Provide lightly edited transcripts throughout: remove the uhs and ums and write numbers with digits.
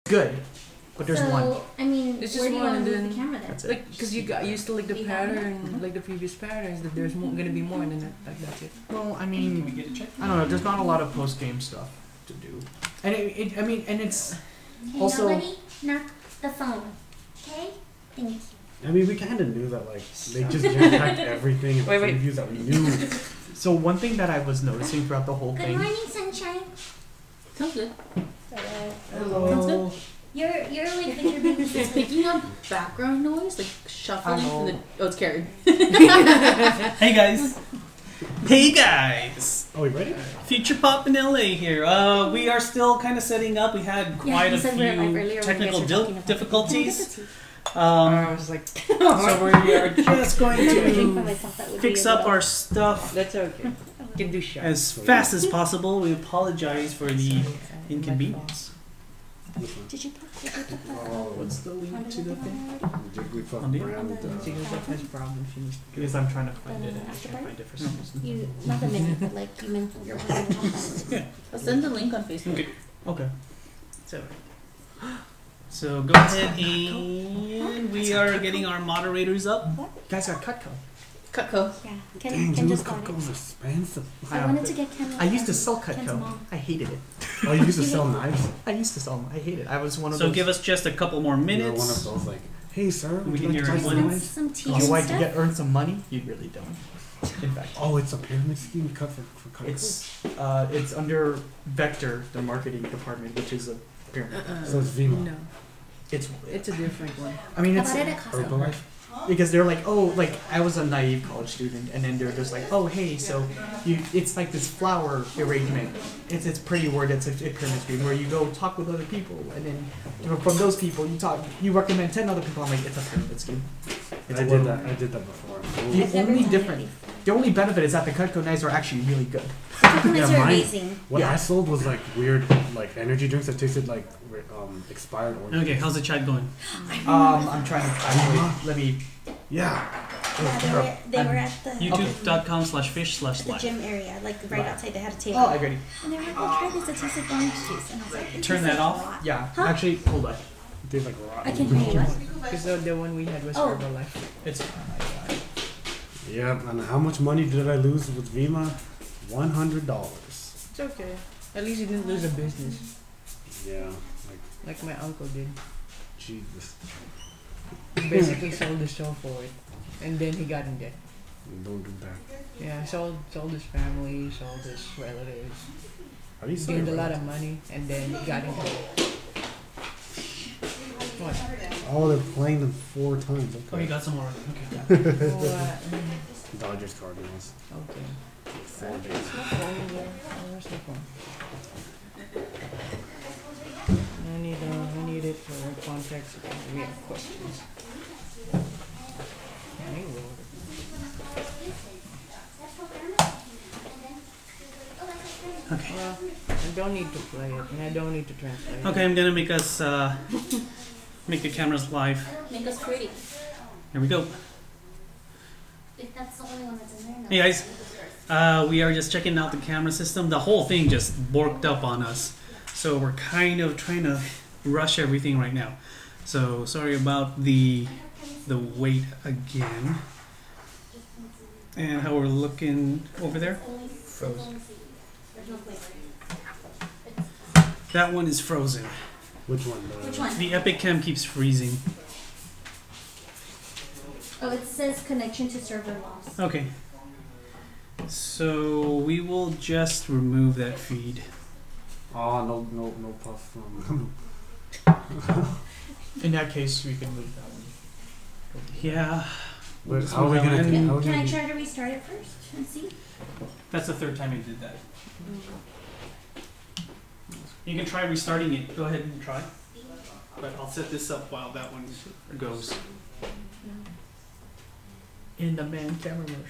good, but there's one. I mean, it's where just do you one, want and to then move the camera then? That's it. like because you got used to like the pattern, like the previous patterns. That there's gonna be more, and then like that's it. Well, I Can we mean, get a check? I don't know. There's not a lot of post game stuff to do, and I mean, and it's Hey, also. nobody knock the phone. Okay? Thank you. I mean, we kind of knew that, like, they just jam-packed everything in the Wait. previews that we knew. So one thing that I was noticing throughout the whole Good thing. morning, sunshine. Sounds good. Hello. You're like Victor Beavis. Picking up background noise, like shuffling from the. Oh, it's Carrie. Hey guys! Hey guys! Oh, we ready? Future Pop in LA here. We are still kind of setting up. We had quite a few technical difficulties. I was like, So we are just going to fix up our stuff that's okay. Can do shots. as fast as possible. We apologize for the inconvenience. Did you put What's the link to the thing? Did we fuck On the- around with She goes like has problems. She needs to Because I'm trying to find it and I can't find it for some reason. You, not the minute, but like you meant your I'll send the link on Facebook. Okay. Okay. So So go ahead and we are getting our moderators up. Guys got Cutco. Cutco. Yeah. Dang, Ken dude, just got it. Cutco's expensive. I wanted to get Ken. I used to sell Ken's Cutco. mom. I hated it. Oh, you used to sell knives? I used to sell them. I hated it. I was one of So those. give us just a couple more You were minutes. one of those, like, hey, sir, We would can you like hear to try it. some Want knives? some tea You and like to stuff? get earn some money? You really don't. In fact, Oh, it's a pyramid scheme cut for Cutco. it's under Vector, the marketing department, which is a pyramid. So it's Vima. No, It's it's a different one. I mean How it's about it at Costco? Herbalife? because they're like, oh, like I was a naive college student, and then they're just like, oh, hey, so it's like this flower arrangement. It's pretty word. It's a pyramid scheme where you go talk with other people, and then from those people you recommend 10 other people. I'm like, it's a pyramid scheme. It's I a did little- that. I did that before. The I've never only done difference, it. the only benefit is that the Cutco knives are actually really good. Coconuts Yeah, are mine- amazing. What Yeah. I sold was like weird, like energy drinks that tasted like expired orange. Okay, how's the chat going? I'm trying to actually let me. Yeah. Yeah, they were at the YouTube.com/fish/live. the gym area, like right outside. They had a table. Oh, I ready. And they were like, "Oh, try this. It tastes like orange juice." And I was like, "It Turn tastes that like off? a lot." Yeah, Huh? actually, hold on. It tastes like rotten. I can hear you. What? Because the one we had was Oh. Herbalife. It's Yeah, and how much money did I lose with Vima? $100. It's okay. At least you didn't lose a business Yeah, like my uncle did. Jesus. He basically sold his soul for it, and then he got in debt. Don't do that. Yeah, sold his family, sold his relatives, How do you say gained it? a lot of money, and then he got into debt. What? Oh, they're playing them 4 times. Oh, you Okay. got some more. Okay. What? Dodgers, Cardinals. Okay. 4 days. Where's my phone there? Where's my phone? I need it for context. We have questions. Hey, Lord. Okay. Well, I don't need to play it, and I don't need to translate. Okay, I'm gonna make us make the cameras live. Make us pretty. Here we go. If that's the only one that's in there. No. Hey guys, we are just checking out the camera system. The whole thing just borked up on us, so we're kind of trying to rush everything right now. So sorry about the wait again. And how we're looking over there. frozen. There's no flavor. That one is frozen. Which one? Which one? The Epic Cam keeps freezing. Oh, it says connection to server lost. Okay. So we will just remove that feed. Oh, no puff. In that case, we can move that one. Yeah. But Just how are we move that gonna? one. How are we Can gonna I do- try to restart it first and see? That's the third time you did that. You can try restarting it. Go ahead and try. But I'll set this up while that one goes. In the man camera motion.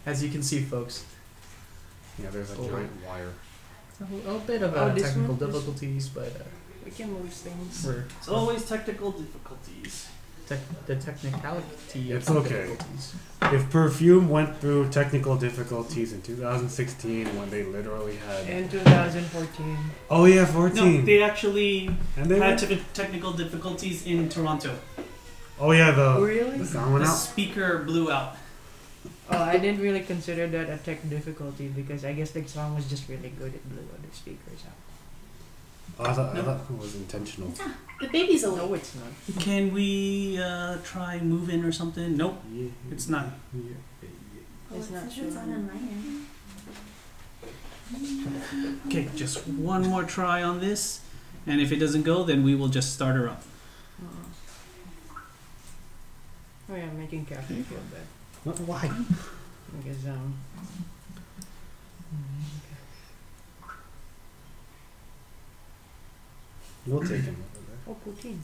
As you can see, folks, Yeah, there's a Oh. giant wire. a little bit of Oh, this technical one? difficulties, but We can move things. we're It's always technical difficulties. the technicality. It's of okay. difficulties. If Perfume went through technical difficulties in 2016 when they literally had. In 2014. Oh yeah, 14. No, they actually and they had went- technical difficulties in Toronto. Oh yeah, the Really? sound went The out. speaker blew out. Oh, I didn't really consider that a tech difficulty because I guess the song was just really good. It blew the speakers out. Oh, I thought it was intentional. The baby's No, awake. it's not. Can we try move in or something? Nope, Yeah, it's not. It's not It's showing. on my end. Okay, just one more try on this, and if it doesn't go, then we will just start her up. Oh yeah, I'm making Catherine feel bad Why? because We'll take him. oh poutine.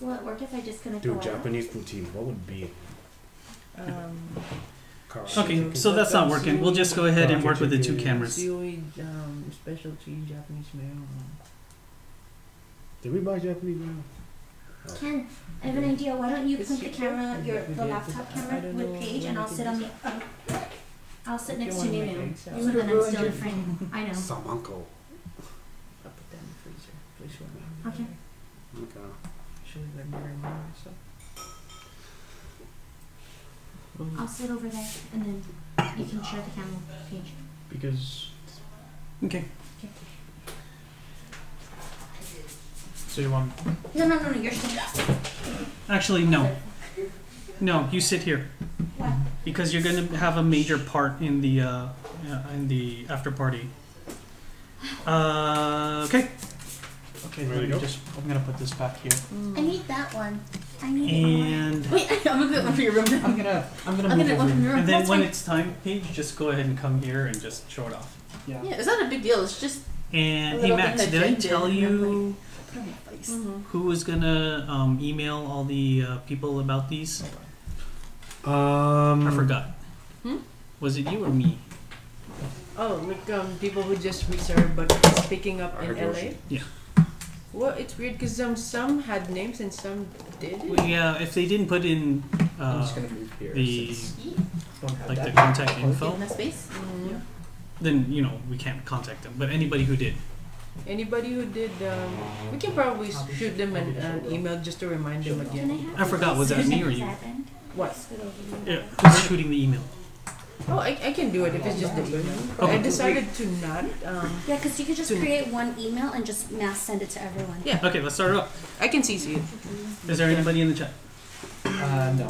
Will it work if I disconnect Dude, the wire? Japanese poutine. What would be? Okay, so that's not working. We'll just go ahead and work with the two cameras. Seaweed, specialty Japanese mayo. Did we buy Japanese now? Ken, I have an idea. Why don't you It's point the secret? camera, We the did. laptop I camera don't with know Paige, and when I'll we sit can on the. I'll sit If next you to wanna Nunu, make eggs, so I'll- then I'm still in frame. I know. Samanko. I'll put that in the freezer. Please show me. Okay. Okay. Should let me remember myself. I'll sit over there, and then you can share the camera with Paige. Because Okay. so you want No. You're sitting. Actually, no. No, you sit here. What? Because you're gonna have a major part in the after party. Okay. okay. Ready to go? I'm gonna put this back here. I need that one. I need it. And Wait, I'm gonna put one for your room now. I'm gonna I'm move gonna over one from here. your room. and then That's when fine. it's time, Paige, just go ahead and come here and just show it off. Yeah. Yeah, it's not a big deal. It's just And A hey little Max, thing that did I Jen did, tell and I'm you put on my face. who was gonna email all the people about these? I forgot. Hmm? Was it you or me? Oh, like people who just reserved but it's picking up in LA. Yeah. Well, it's weird because some had names and some didn't. Well, yeah, if they didn't put in I'm just gonna move here. the since I don't have like that. the contact info, Give them space. Mhm. then we can't contact them. But anybody who did, Anybody who did, we can probably shoot them an email just to remind them Can I again. have I forgot, was that me or you? What? Yeah, who's shooting the email? Oh, I can do it if it's just the email. Okay. I decided to not. Yeah, because you could just To- create one email and just mass send it to everyone. Yeah. Okay, let's start it up. I can CC it. Is there anybody in the chat? No.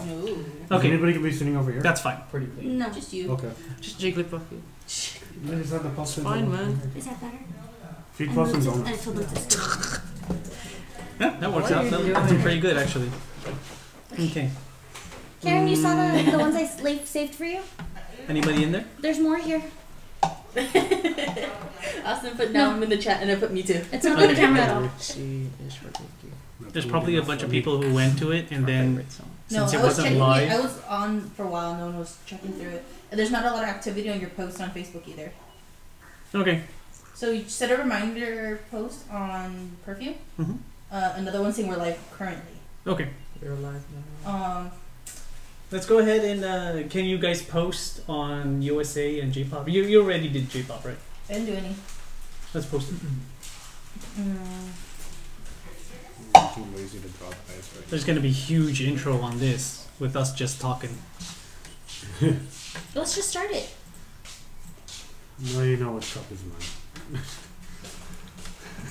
Okay, Anybody could be sitting over here. that's fine. Pretty clean. No. Just you. Okay. Just Jigglypuff. Is that the It's fine, man. Is that better? Feed And plus and Lute's- donuts. and Phil Lute's good. Yeah, that works What are out. you That's doing? pretty good actually. Okay. Karen, you saw the ones I saved for you? Anybody in there? There's more here. Austin put down in the chat and I put me too. It's not on the camera at all. C is for Vicky. There's probably a bunch of people who went to it and My then favorite song. No, since I it was wasn't checking live. it. I was on for a while. No one was checking through it. And there's not a lot of activity on your post on Facebook either. Okay. So you set a reminder post on Perfume. Mhm. Another one saying we're live currently. Okay. We're live now. Let's go ahead and can you guys post on USA and J-pop? You already did J-pop, right? I didn't do any. Let's post it. I'm too lazy to drop ice right There's gonna be huge intro on this with us just talking. Let's just start it. now. No, you know what cup is mine.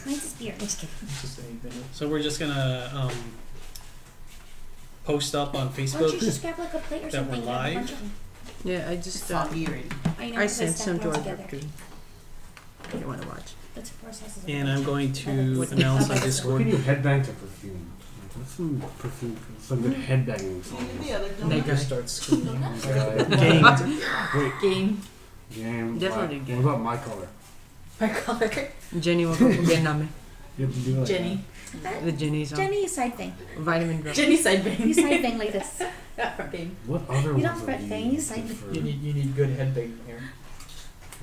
Mine's a beer. Just kidding. Just anything. So we're just gonna post up on Why don't you Facebook. just grab like a plate or That something? we're and have a live? bunch of them? Yeah, I just It's soggy already. I know. I 'cause sent stacked some to them our together. group too. You want to watch? That's the process. And I'm going to What- announce on Where can Discord. you headbang to perfume? Like, what's some perfume? Some good headbanging songs. They just start screaming. Game. Wait, Game. game. Definitely What game. about my color? My color. Jenny, wag mo pagyan namin. You have to do like Jenny. The Jenny song. Jenny, you side thing. Vitamin drop. Jenny side bang. You side bang like this. Yeah, front game. That. What other You ones don't are front bang, you side bang. for- You need good head banging here.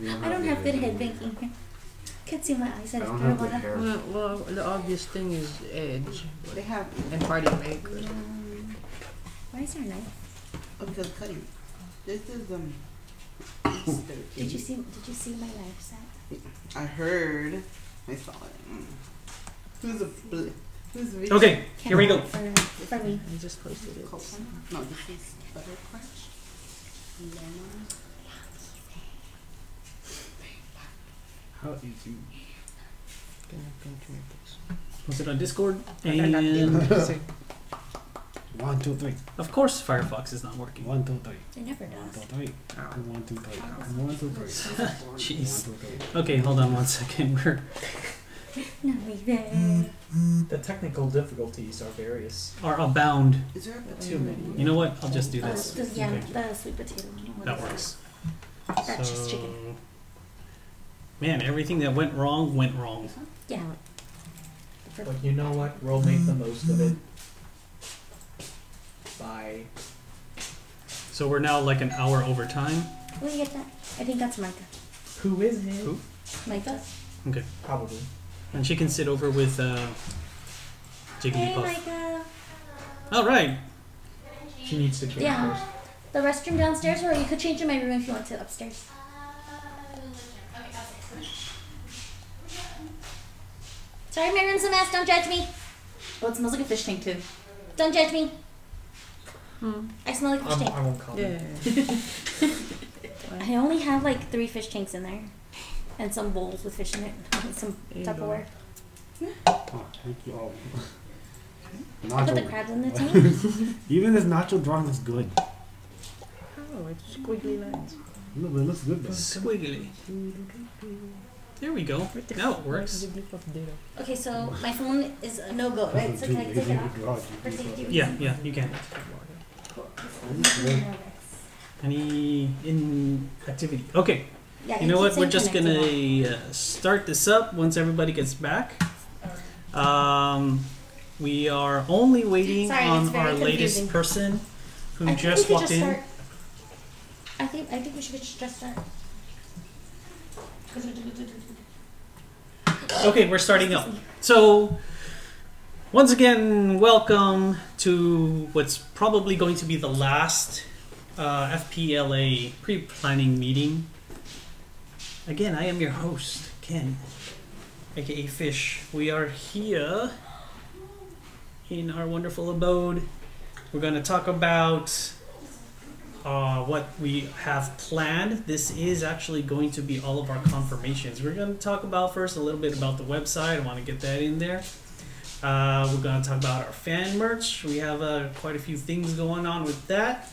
You I don't have good head banking here. Can't see my eyes. I It's don't have good marijuana. hair. Well, the obvious thing is Edge They have. and Party Maker. Why is there a knife? Oh, because cutting. This is Did you see my knife set? I heard. I saw it. Who's Who's Okay, here we go. For me. I just posted it. Coconut? No, this is butter crunch. Lemon. How easy. Was it on Discord? And And 1, 2, 3. of course, Firefox is not working. 1, 2, 3. It never 1, does. 2, 3. 1, 2, 3. 1, 2, 3. Jeez. 1, 2, 3. Okay, hold on 1 second. We're No, there. The technical difficulties are various. are abound. Is there a Too many. You know what? I'll just do Oh, this. yeah, Okay. the sweet potato. What That is works. That's just chicken. Man, everything that went wrong went wrong. Yeah. But you know what? We'll make the most of it. By So we're now like an hour over time. Where do you get that? I think that's Micah. who is it? Who? Micah? Okay. Probably. And she can sit over with Hey, Jigglypuff. Micah. All right. She needs to change Yeah. first. The restroom downstairs, or you could change in my room if you want to upstairs. Sorry, my room's a mess. Don't judge me. Oh, it smells like a fish tank too. Don't judge me. I smell like a fish tank. I won't comment. I only have like 3 fish tanks in there. And some bowls with fish in it. And some There you go. Tupperware. Oh, thank you all. I put the Nacho. crabs in the tank. Even this nacho drawing looks good. Oh, it's squiggly lines. Look, it looks good though. Squiggly. There we go. Now it works. Okay, so my phone is a no-go, right? So can I take it off? For safety reasons? Yeah, you can. Cool. Any inactivity? Okay. Yeah, You know what? keep We're saying just connected. gonna start this up once everybody gets back. We are only waiting Sorry, it's on very our latest confusing. person who I think just we could walked just in. start. I think we should just start. Okay, we're starting up. So, once again, welcome to what's probably going to be the last FPLA pre-planning meeting. Again, I am your host, Ken, aka Fish. We are here in our wonderful abode. We're going to talk about what we have planned. This is actually going to be all of our confirmations. We're going to talk about first a little bit about the website. I want to get that in there. We're going to talk about our fan merch. We have quite a few things going on with that.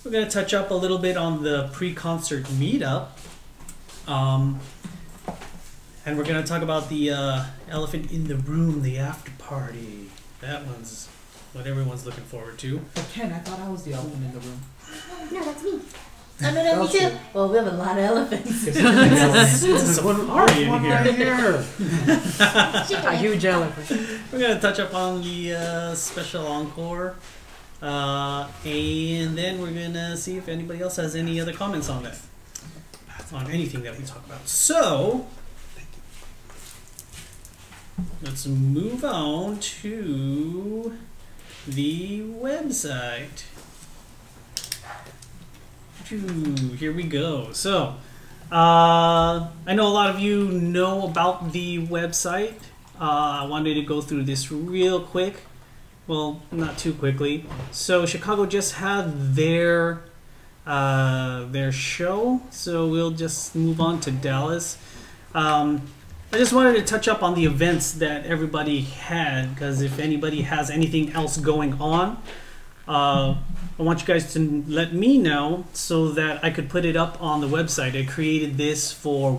We're going to touch up a little bit on the pre-concert meetup. And we're going to talk about the elephant in the room, the after party. That one's what everyone's looking forward to. But Ken, I thought I was the elephant in the room. No, that's me. Oh, no, me too. Well, we have a lot of elephants. It's a party in One here. right here. A huge elephant. We're going to touch up on the special encore. And then we're going to see if anybody else has any other comments on that. On anything that we talk about. So, let's move on to the website. Here we go. So, I know a lot of you know about the website. I wanted to go through this real quick. Well, not too quickly. So, Chicago just had their show, so we'll just move on to Dallas. I just wanted to touch up on the events that everybody had, because if anybody has anything else going on, I want you guys to let me know so that I could put it up on the website. I created this for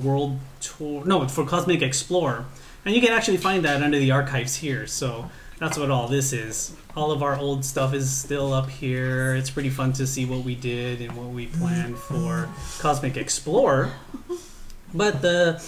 for Cosmic Explorer, and you can actually find that under the archives here. So that's what all this is. All of our old stuff is still up here. It's pretty fun to see what we did and what we planned for Cosmic Explorer. But the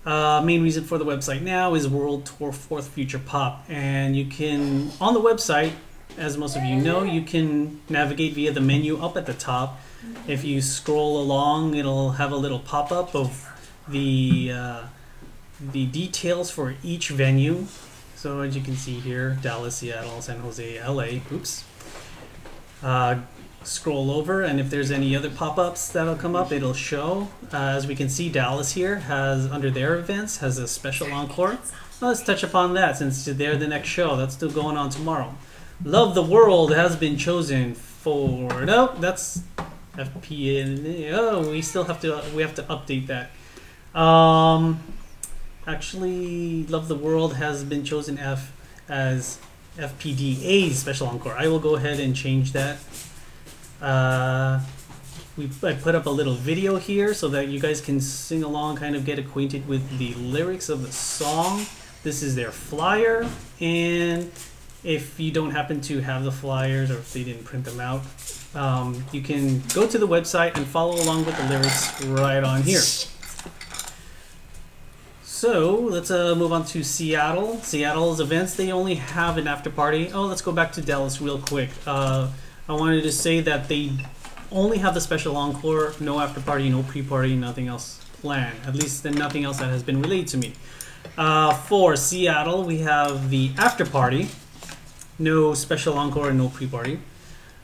main reason for the website now is World Tour 4th Future Pop. And you can, on the website, as most of you know, you can navigate via the menu up at the top. If you scroll along, it'll have a little pop-up of the details for each venue. So as you can see here, Dallas, Seattle, San Jose, LA. Oops. scroll over, and if there's any other pop-ups that'll come up, it'll show. As we can see, Dallas here has, under their events, has a special encore. Well, let's touch upon that since they're the next show. That's still going on tomorrow. Love the World has been chosen for... No, that's FPLA. Oh, we still have to update that. Actually, Love the World has been chosen as FPDA's special encore. I will go ahead and change that. I put up a little video here so that you guys can sing along, kind of get acquainted with the lyrics of the song. This is their flyer, and if you don't happen to have the flyers or if they didn't print them out, you can go to the website and follow along with the lyrics right on here. So let's move on to Seattle. Seattle's events, they only have an after party. Oh, let's go back to Dallas real quick. I wanted to say that they only have the special encore, no after party, no pre-party, nothing else planned. At least nothing else that has been relayed to me. For Seattle, we have the after party, no special encore and no pre-party.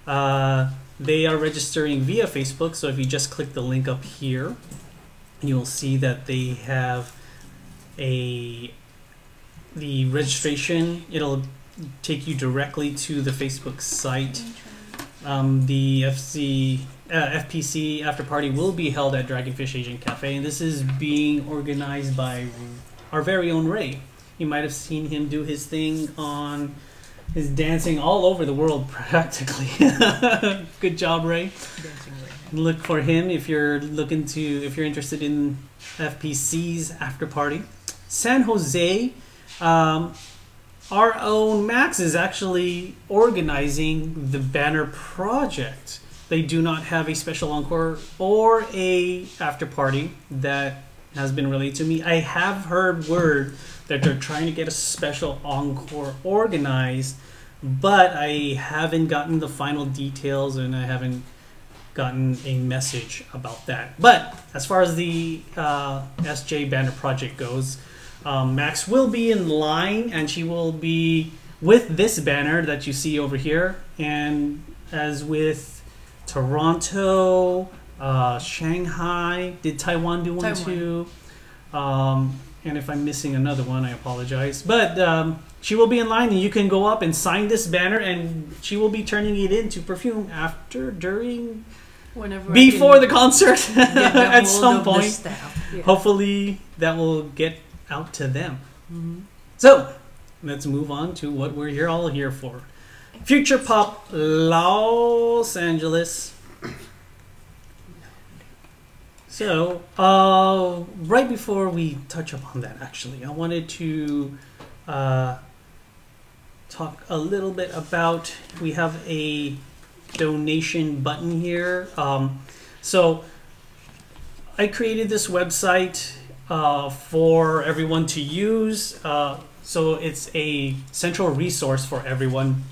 They are registering via Facebook, so if you just click the link up here, you'll see that they have the registration. It'll take you directly to the Facebook site. The FPC after party will be held at Dragonfish Asian Cafe, and this is being organized by our very own Ray. You might have seen him do his thing on his dancing all over the world practically. Good job, Ray. Dancing Ray. Look for him if you're interested in FPC's after party. San Jose, our own Max is actually organizing the banner project. They do not have a special encore or a after party that has been relayed to me. I have heard word that they're trying to get a special encore organized, but I haven't gotten the final details and I haven't gotten a message about that. But as far as the SJ banner project goes, Max will be in line, and she will be with this banner that you see over here. And as with Toronto, Shanghai, did Taiwan do one too? And if I'm missing another one, I apologize. But she will be in line, and you can go up and sign this banner, and she will be turning it into perfume after, during, before the concert at some point. Yeah. Hopefully that will get out to them. So let's move on to what we're all here for. Future Pop Los Angeles. So right before we touch upon that, actually, I wanted to talk a little bit about, we have a donation button here. So I created this website for everyone to use. So it's a central resource for everyone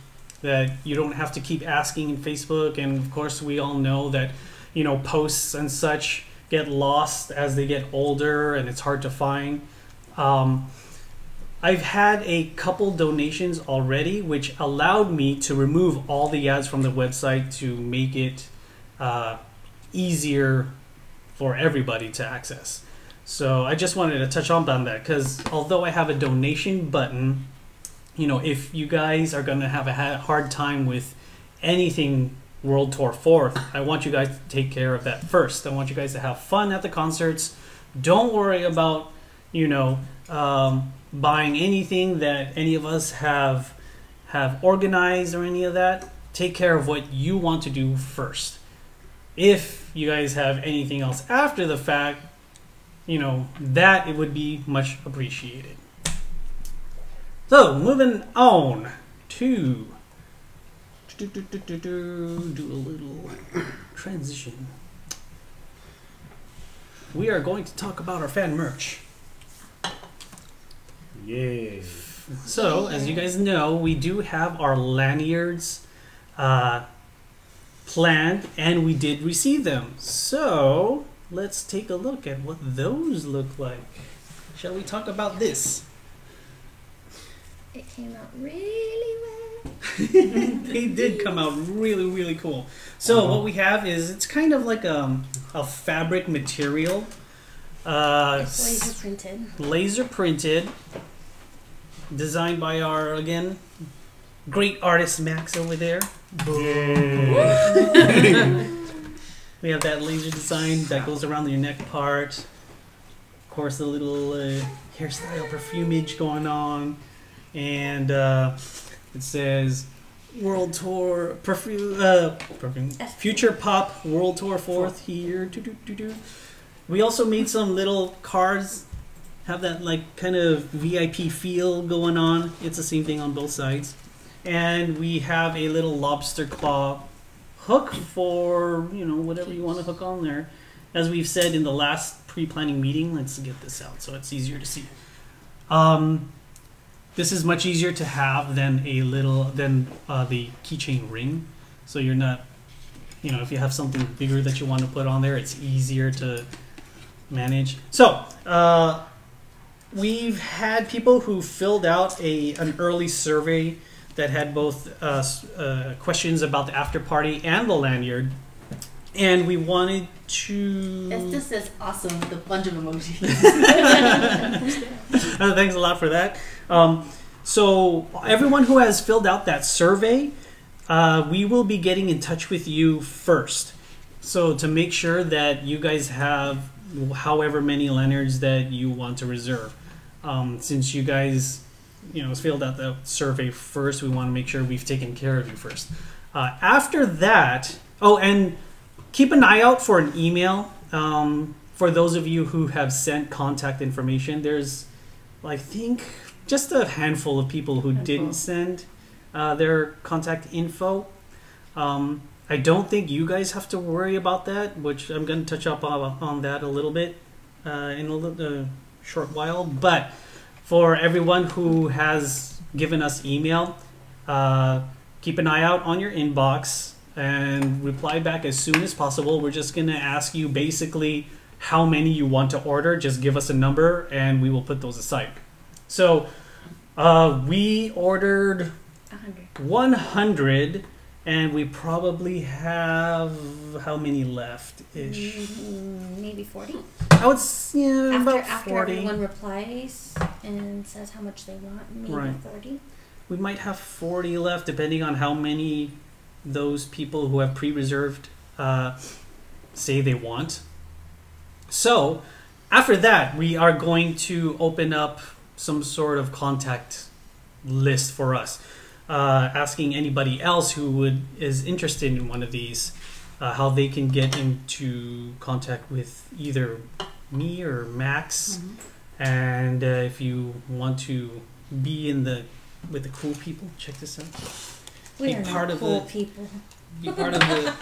that you don't have to keep asking in Facebook. And of course, we all know that, you know, posts and such get lost as they get older and it's hard to find. I've had a couple donations already, which allowed me to remove all the ads from the website to make it easier for everybody to access. So I just wanted to touch on that, because although I have a donation button, you know, if you guys are going to have a hard time with anything World Tour 4th, I want you guys to take care of that first. I want you guys to have fun at the concerts. Don't worry about, you know, buying anything that any of us have organized or any of that. Take care of what you want to do first. If you guys have anything else after the fact, you know, that it would be much appreciated. So moving on to do a little transition. We are going to talk about our fan merch. Yeah. So, as you guys know, we do have our lanyards planned, and we did receive them. So, let's take a look at what those look like. Shall we talk about this? It came out really well. They did come out really, really cool. So what we have is it's kind of like a fabric material. It's laser printed. Laser printed. Designed by our, again, great artist Max over there. We have that laser design that goes around your neck part. Of course, the little hairstyle perfumage going on. And it says World Tour perfume Future Pop World Tour 4th here. We also made some little cards, have that like kind of VIP feel going on. It's the same thing on both sides. And we have a little lobster claw hook for, you know, whatever you want to hook on there. As we've said in the last pre-planning meeting, let's get this out so it's easier to see. This is much easier to have than the keychain ring. So you're not, you know, if you have something bigger that you want to put on there, it's easier to manage. So we've had people who filled out an early survey that had both questions about the after party and the lanyard, and we wanted to. It just says awesome with a bunch of emojis. Thanks a lot for that. So everyone who has filled out that survey, we will be getting in touch with you first. So to make sure that you guys have however many lanyards that you want to reserve. Since you guys, you know, filled out the survey first, we want to make sure we've taken care of you first. After that, oh, and keep an eye out for an email. For those of you who have sent contact information, there's, I think, just a handful of people who didn't send their contact info. I don't think you guys have to worry about that, which I'm going to touch up on that a little bit in a short while. But for everyone who has given us email, keep an eye out on your inbox and reply back as soon as possible. We're just going to ask you basically how many you want to order. Just give us a number and we will put those aside. So we ordered 100 and we probably have how many left-ish? Maybe 40. I would about After 40. everyone replies and says how much they want, maybe Right. 40. We might have 40 left depending on how many those people who have pre-reserved say they want. So after that, we are going to open up some sort of contact list for us, asking anybody else who is interested in one of these how they can get into contact with either me or Max. And if you want to be with the cool people, check this out. We are part not of cool the- people. Be part of the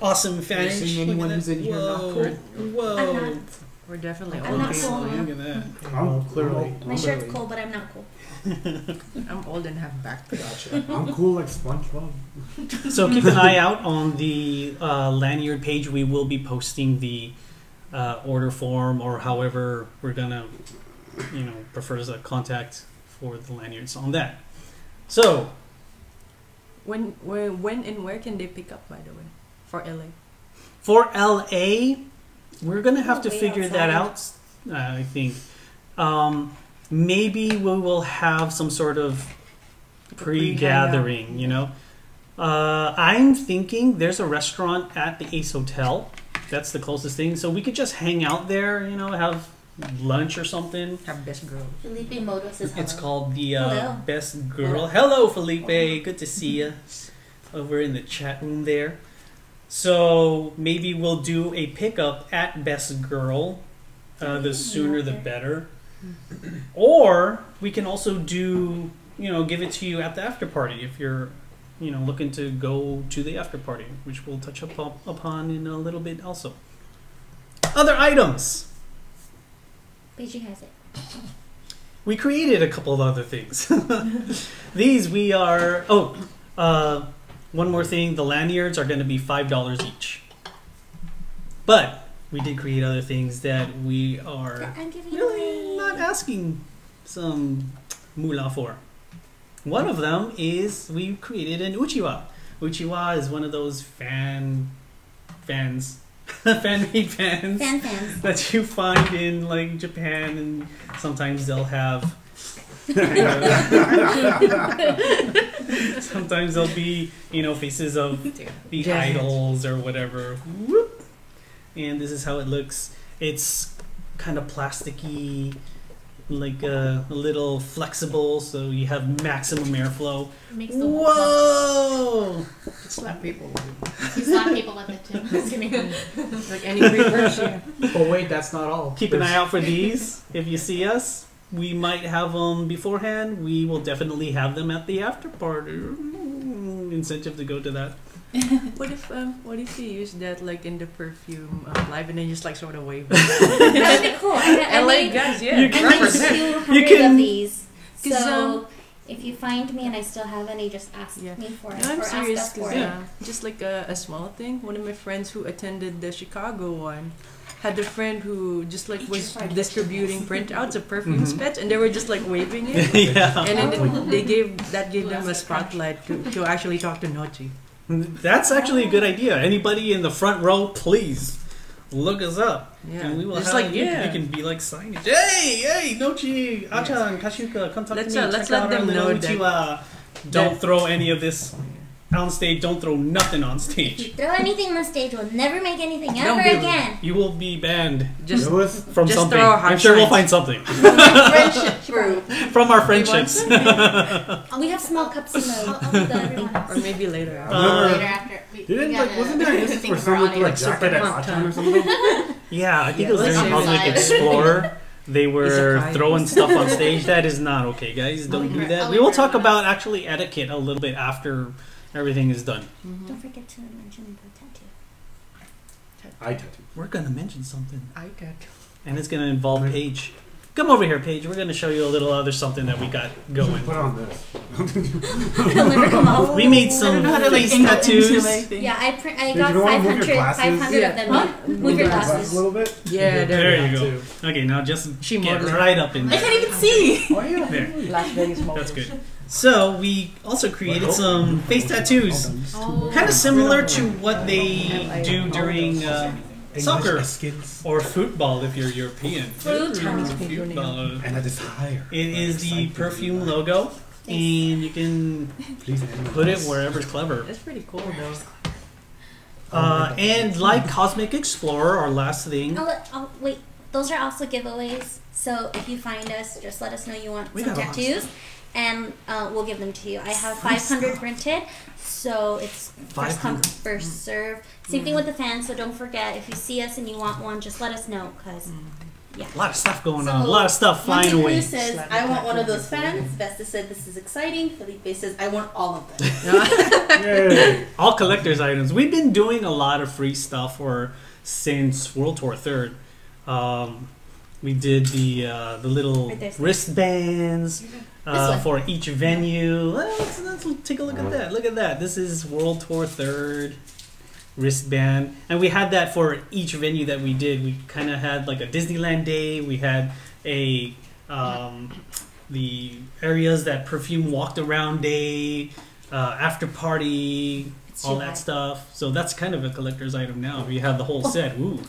awesome fan. Seeing anyone who's in here not cool. Whoa. I'm not. We're definitely I'm old not people. cool. Look at that. I'm Clearly. My shirt's cool, but I'm not cool. I'm old and have back pain. Gotcha. I'm cool like SpongeBob. So keep an eye out on the lanyard page. We will be posting the order form or however we're gonna, prefer as a contact for the lanyards on that. So When and where can they pick up, by the way, for LA? for LA, we're gonna have to Way figure that out. outside. I think maybe we will have some sort of pre-gathering. I'm thinking there's a restaurant at the Ace Hotel. That's the closest thing. So we could just hang out there. Have lunch or something. Have best girl. Felipe Moto says hello. It's called the Hello. Best Girl. Hello, Felipe. Good to see you over in the chat room there. So maybe we'll do a pickup at Best Girl. The sooner the better. Or we can also do, give it to you at the after party if you're, looking to go to the after party, which we'll touch upon in a little bit also. Other items. Beijing has it. We created a couple of other things. These we are... one more thing. The lanyards are going to be $5 each. But we did create other things that we are I'm giving really away. not asking some moolah for. One of them is we created an uchiwa. Uchiwa is one of those fan-made fans Fan fans. that you find in like Japan, and sometimes they'll have. Sometimes there'll be, faces of the idols or whatever. Whoop. And this is how it looks. It's kind of plasticky, like a little flexible, so you have maximum airflow. Makes the Whoa! Slap people with it. You slap people with it too. Just kidding. Like any great person. But wait, that's not all. Keep an eye out for these. If you see us, we might have them beforehand. We will definitely have them at the after party. Incentive to go to that. What if you use that like in the perfume live and then just like sort of wave? That would be cool. I like made, guys, You yeah. I made represent. 200 can- of these. 'Cause, So if you find me and I still have any, just ask Yeah. me for it. No, I'm or serious ask us for because it. just like a small thing. One of my friends who attended the Chicago one had a friend who just like was distributing printouts of perfume Mhm. spets, and they were just like waving it, Yeah. and then they gave them a spotlight to actually talk to Nochi. That's actually a good idea. Anybody in the front row, please look us up. Yeah, And we will just have like you can be like signage. Hey, Nochi, Achan, Kashuka, come talk Let's, to me. let's Check let out them our know little that- Uchiwa. Don't throw any of this on stage. Don't throw nothing on If stage. you throw anything on stage, we'll never make anything Don't ever be- again. You will be banned Just Lewis? from Just something. throw I'm hard sure we'll signs. find something Friendship fruit. from our friendships. We have small cups in the. or maybe later. Later after. Wasn't there a list for someone to a jacket at Achan or something? Yeah, I think Yeah, it was let's during say Cosmic that. Explorer. They were Isekai. throwing stuff on stage. That is not okay, guys. Don't do that. We will talk about actually etiquette a little bit after everything is done. Don't forget to mention the tattoo. Eye tattoo. We're gonna mention something, I got. and it's gonna involve Paige. Come over here, Paige. We're gonna show you a little other something that we got going. Put on this. It'll never come off. We made some face tattoos. Yeah, I Did got you wanna move your 500 glasses? 500 of them. Huh? Move your Glasses glasses. a little bit? Yeah, There you go. go. Okay, now just She get modeled. right up in I there. can't even see. Oh, yeah. There. Las Vegas Mall. That's good. So we also created some face tattoos, Oh. kind of similar to what they do during soccer skins. or football if you're European. Football. Football. And a desire. It is the perfume logo, and you can Please put it wherever's clever. That's pretty cool though. And like Cosmic Explorer, our last thing, Wait, those are also giveaways. So if you find us, just let us know you want We some got a lot of tattoos, and we'll give them to you. I have 500 printed, so it's first come, 500. first serve. Same thing with the fans, so don't forget, if you see us and you want one, just let us know, because a lot of stuff going So, on, a lot of stuff flying Monte away. Cruz says, I want one of those fans. Vesta said, this is exciting. Felipe says, I want all of them. Yay. All collector's items. We've been doing a lot of free stuff since World Tour 3rd. We did the little Right there. wristbands one. for each venue. Let's take a look at that. Look at that. This is World Tour 3rd wristband, and we had that for each venue that we did. We kind of had like a Disneyland day. We had a the areas that Perfume walked around day, after party, all too that high. stuff. So that's kind of a collector's item now. We have the whole set. Ooh.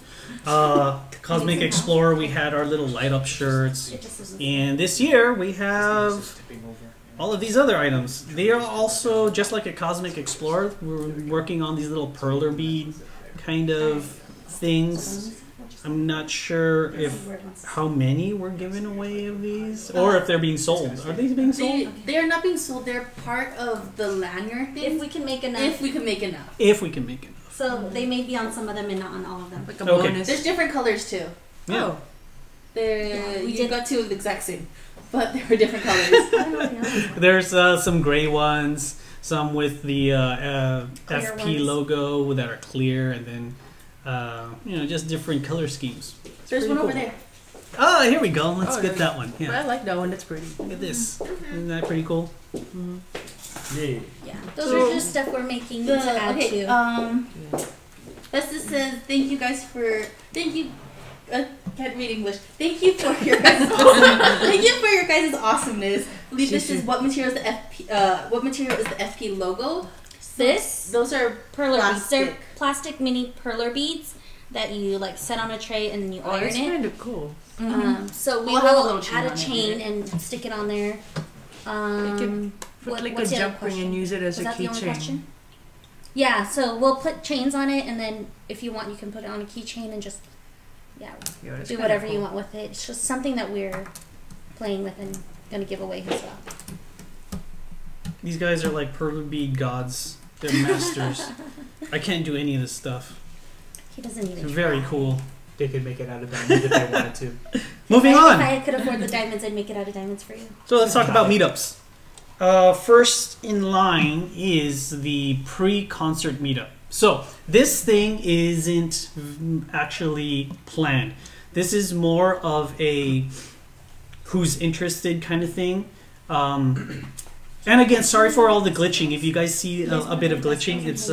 Cosmic Explorer, we had our little light up shirts. it just isn't. And this year we have all of these other items. They are also, just like a Cosmic Explorer, we're working on these little perler bead kind of things. I'm not sure how many we're giving away of these, or if they're being sold. Are these being sold? They are not being sold. They're part of the lanyard thing. If we can make enough. If we can make enough. If we can make it. So they may be on some of them and not on all of them. Like a Okay. bonus. There's different colors too. Yeah. Oh, There, we you did- got two of the exact same, but they were different colors. I don't know what the other one. There's some gray ones, some with the Clear FP ones. logo that are clear, and then just different color schemes. There's pretty one over cool. there. Ah, here we go. Let's Oh, get there- that one. but Yeah. I like that one. That's pretty. Look at this. Isn't that pretty cool? Yay. Yeah, those So, are just stuff we're making to add Okay, to. Vesta says, thank you guys for, thank you, can't read English. Thank you for your guys' awesome, thank you for your guys' awesomeness. I believe this is what material is the FP logo? Those are perler beads. They're Plastic. plastic mini perler beads that you like set on a tray and then you Oh, iron that's it. kind of cool. So we We'll have a will little chain add a on it, chain right? and stick it on there. Put like a what's the other jump ring question? and use it as Was a that the only keychain. question? Yeah, so we'll put chains on it, and then if you want, you can put it on a keychain and just That's do kinda whatever you cool. want with it. It's just something that we're playing with and gonna give away as well. These guys are like perler bead gods. They're masters. I can't do any of this stuff. He doesn't even. Very try. cool. They could make it out of diamonds if they wanted to. Moving If on. I could afford the diamonds, I'd make it out of diamonds for you. So let's talk about meetups. First in line is the pre-concert meetup. So this thing isn't actually planned. This is more of a who's interested kind of thing. And again, sorry for all the glitching. If you guys see a bit of glitching, it's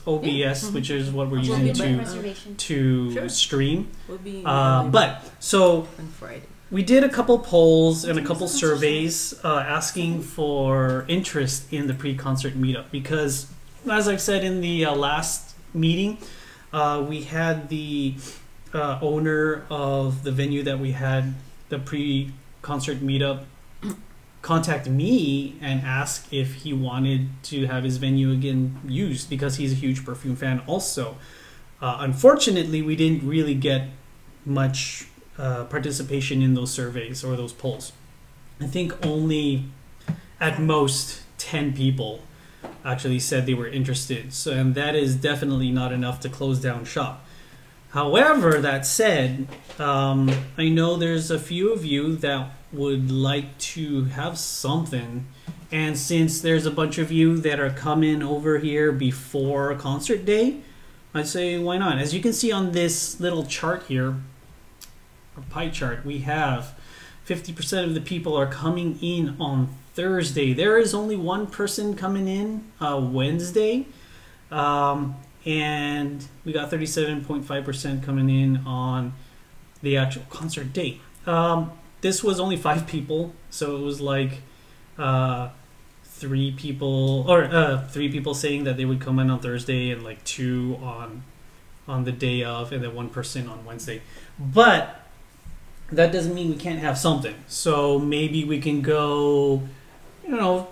OBS, which is what we're We'll using be by to reservation. Sure. stream. We'll be But so on Friday. we did a couple polls and a couple surveys asking for interest in the pre-concert meetup because, as I've said in the last meeting, we had the owner of the venue that we had the pre-concert meetup contact me and ask if he wanted to have his venue again used because he's a huge perfume fan also. Unfortunately, we didn't really get much participation in those surveys or those polls. I think only at most 10 people actually said they were interested. So, and that is definitely not enough to close down shop. However, that said, I know there's a few of you that would like to have something. And since there's a bunch of you that are coming over here before concert day, I'd say why not? As you can see on this little chart here, or pie chart, we have 50% of the people are coming in on Thursday. There is only one person coming in Wednesday. And we got 37.5% coming in on the actual concert date. This was only 5 people, so it was like 3 people saying that they would come in on Thursday and like 2 on the day of, and then 1 person on Wednesday. But that doesn't mean we can't have something. So maybe we can go,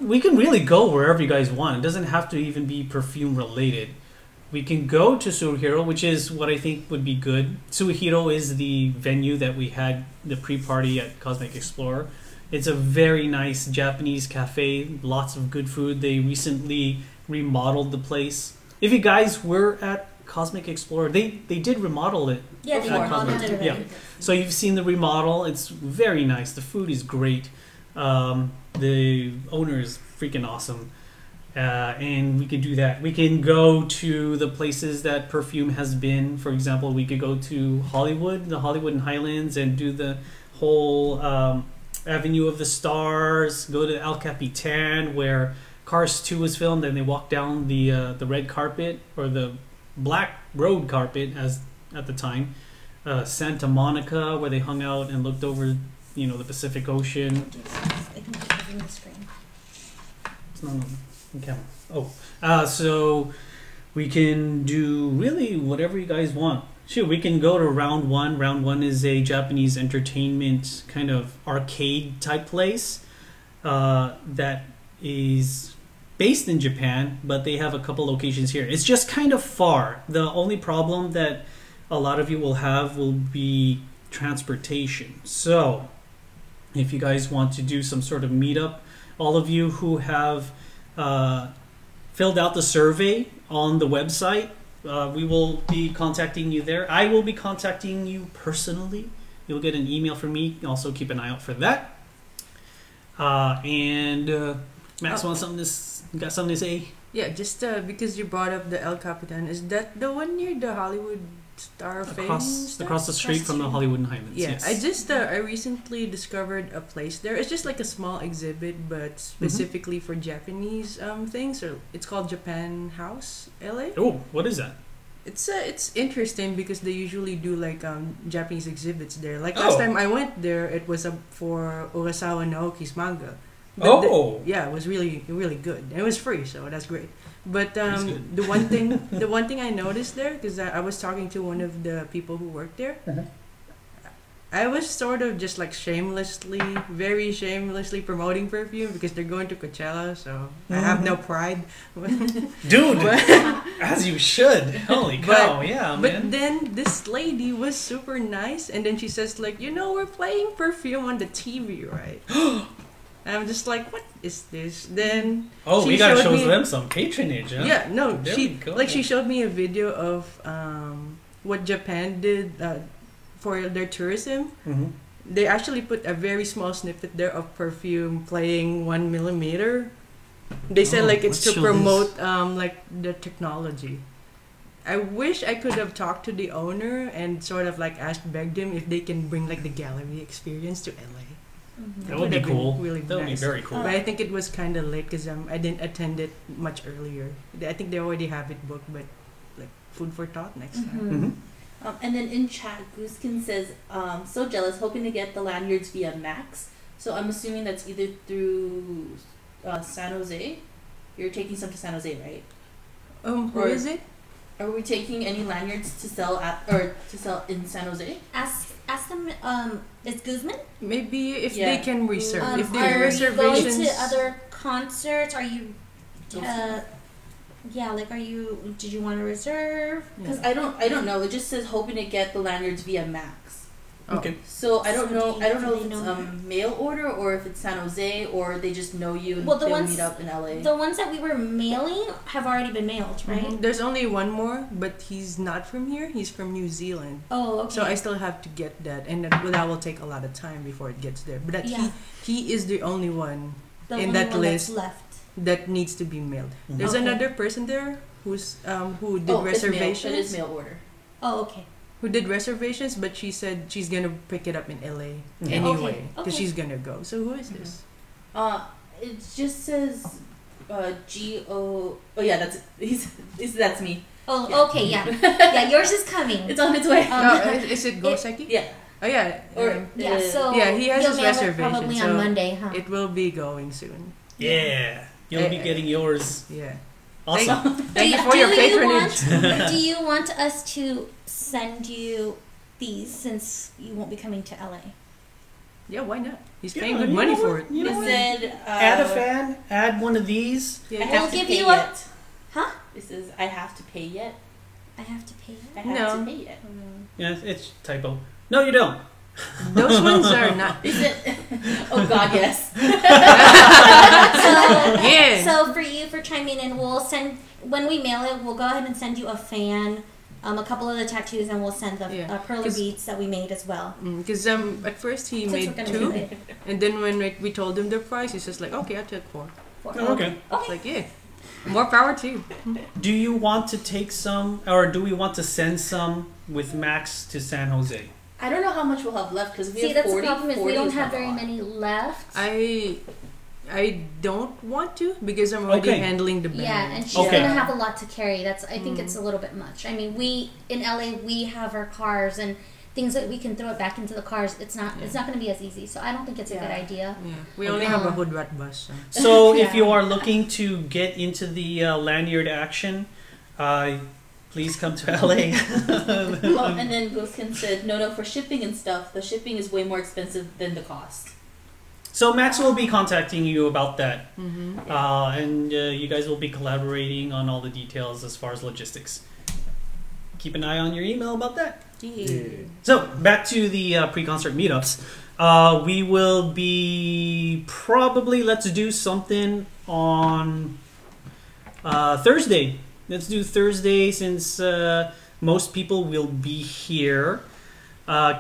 we can really go wherever you guys want. It doesn't have to even be perfume related. We can go to Suihiro, which is what I think would be good. Suihiro is the venue that we had the pre-party at Cosmic Explorer. It's a very nice Japanese cafe, lots of good food. They recently remodeled the place. If you guys were at Cosmic Explorer, they did remodel it. Yeah, they at remodeled Cosmic. it already. Yeah. So you've seen the remodel. It's very nice. The food is great. The owner is freaking awesome. And we can do that. We can go to the places that perfume has been. For example, we could go to Hollywood, the Hollywood and Highlands, and do the whole Avenue of the Stars. Go to El Capitan, where Cars 2 was filmed, and they walk down the red carpet or the black road carpet as at the time. Santa Monica, where they hung out and looked over, the Pacific Ocean. I think it's covering the screen. It's not on camera. So we can do really whatever you guys want. Sure, we can go to round 1. Round 1 is a Japanese entertainment kind of arcade type place that is based in Japan, but they have a couple locations here. It's just kind of far. The only problem that a lot of you will have will be transportation. So if you guys want to do some sort of meetup, all of you who have filled out the survey on the website, we will be contacting you there. I will be contacting you personally. You'll get an email from me. Also keep an eye out for that. Max got something to say? Yeah, just because you brought up the El Capitan, is that the one near the Hollywood Star Fame? Across the street from the Hollywood and Highlands. Yeah, yes. I recently discovered a place there. It's just like a small exhibit, but specifically for Japanese things. Or it's called Japan House LA. Oh, what is that? It's interesting because they usually do like Japanese exhibits there. Like last time I went there, it was for Urasawa Naoki's manga. Yeah, it was really really good. And it was free, so that's great. But good. the one thing I noticed there, because I was talking to one of the people who worked there, I was sort of just like very shamelessly promoting perfume because they're going to Coachella, so I have no pride. Dude, as you should. Holy cow, yeah, man. But then this lady was super nice, and then she says like, we're playing perfume on the TV, right? And I'm just like, what is this? Then we gotta show them some patronage, huh? Yeah, no, There she we go. like she showed me a video of what Japan did for their tourism. Mm-hmm. They actually put a very small snippet there of perfume playing 1mm. They said like it's let's to show promote like the technology. I wish I could have talked to the owner and sort of like begged him if they can bring like the gallery experience to LA. That would be have been cool. really That would be nice. very cool. But I think it was kind of late because I didn't attend it much earlier. I think they already have it booked, but like food for thought next time. Mm-hmm. And then in chat, Gooskin says, so jealous, hoping to get the lanyards via Max. So I'm assuming that's either through San Jose. You're taking some to San Jose, right? Who Or- is it? Are we taking any lanyards to sell in San Jose? Ask them. Is Guzman? Maybe if Yeah. they can reserve. If are there are you going reservations. to other concerts? Are you? Yeah, like, did you want to reserve? Because I don't know. It just says hoping to get the lanyards via Max. Okay. So I don't So know. I don't know do if they it's know mail order or if it's San Jose or they just know you and Well, the they'll ones- meet up in LA. The ones that we were mailing have already been mailed, right? Mhm. There's only one more, but he's not from here. He's from New Zealand. Oh, okay. So I still have to get that, and that will take a lot of time before it gets there. But Yeah. he is the only one the in only that one list that's left. that needs to be mailed. There's Okay. another person there who did It's reservations. mail. It is mail order. Oh, okay. Who did reservations, but she said she's gonna pick it up in LA Mhm. anyway Okay, because okay. she's gonna go. So who is this? It just says G-O. Oh yeah, that's me. Oh, Yeah. okay, yeah. Yeah, yours is coming. It's on its way. Is it Goseki? Yeah. Oh yeah. Or Yeah, so Yeah, he has you'll his mail it reservation, probably so on Monday, huh? it will be going soon. Yeah. You'll be getting yours. Yeah. Awesome. Thank you for your patronage. Do you want us to send you these since you won't be coming to LA? Yeah, why not? He's Yeah, paying good you money know for what? it. You know It what? said Add a fan. Add one of these. I Yeah. have We'll to give pay you a- yet. Huh? It says I have to pay yet. I have to pay I you. have No. to pay yet. Yeah, it's typo. No, you don't. Those ones are not. Is it? Oh God, yes. Yeah. So for you, for chiming in, we'll send, when we mail it, we'll go ahead and send you a fan, a couple of the tattoos, and we'll send the Yeah. pearly 'Cause- beads that we made as well. Because at first he Since we're made gonna two, do it. and then when we told him the price, he's just like, okay, I'll take four. Oh, okay. It's like, yeah, more power to you. Do you want to take some, or do we want to send some with Max to San Jose? I don't know how much we'll have left because we See, have that's 40. the problem is we 40 don't is have not a very lot. many left. I don't want to because I'm already Okay. handling the band. Yeah, and she's Okay. gonna have a lot to carry. I think it's a little bit much. I mean, we in LA we have our cars and things that we can throw it back into the cars. It's not gonna be as easy. So I don't think it's a good Yeah. idea. Yeah, we only have a hood rat bus. So. So if Yeah. you are looking to get into the lanyard action, please come to LA. Oh, and then Ghostkin said, no, for shipping and stuff, the shipping is way more expensive than the cost. So Max will be contacting you about that, Mm-hmm. and you guys will be collaborating on all the details as far as logistics. Keep an eye on your email about that. Yeah. So back to the pre-concert meetups. We will be probably, let's do something on Thursday. Let's do Thursday since most people will be here.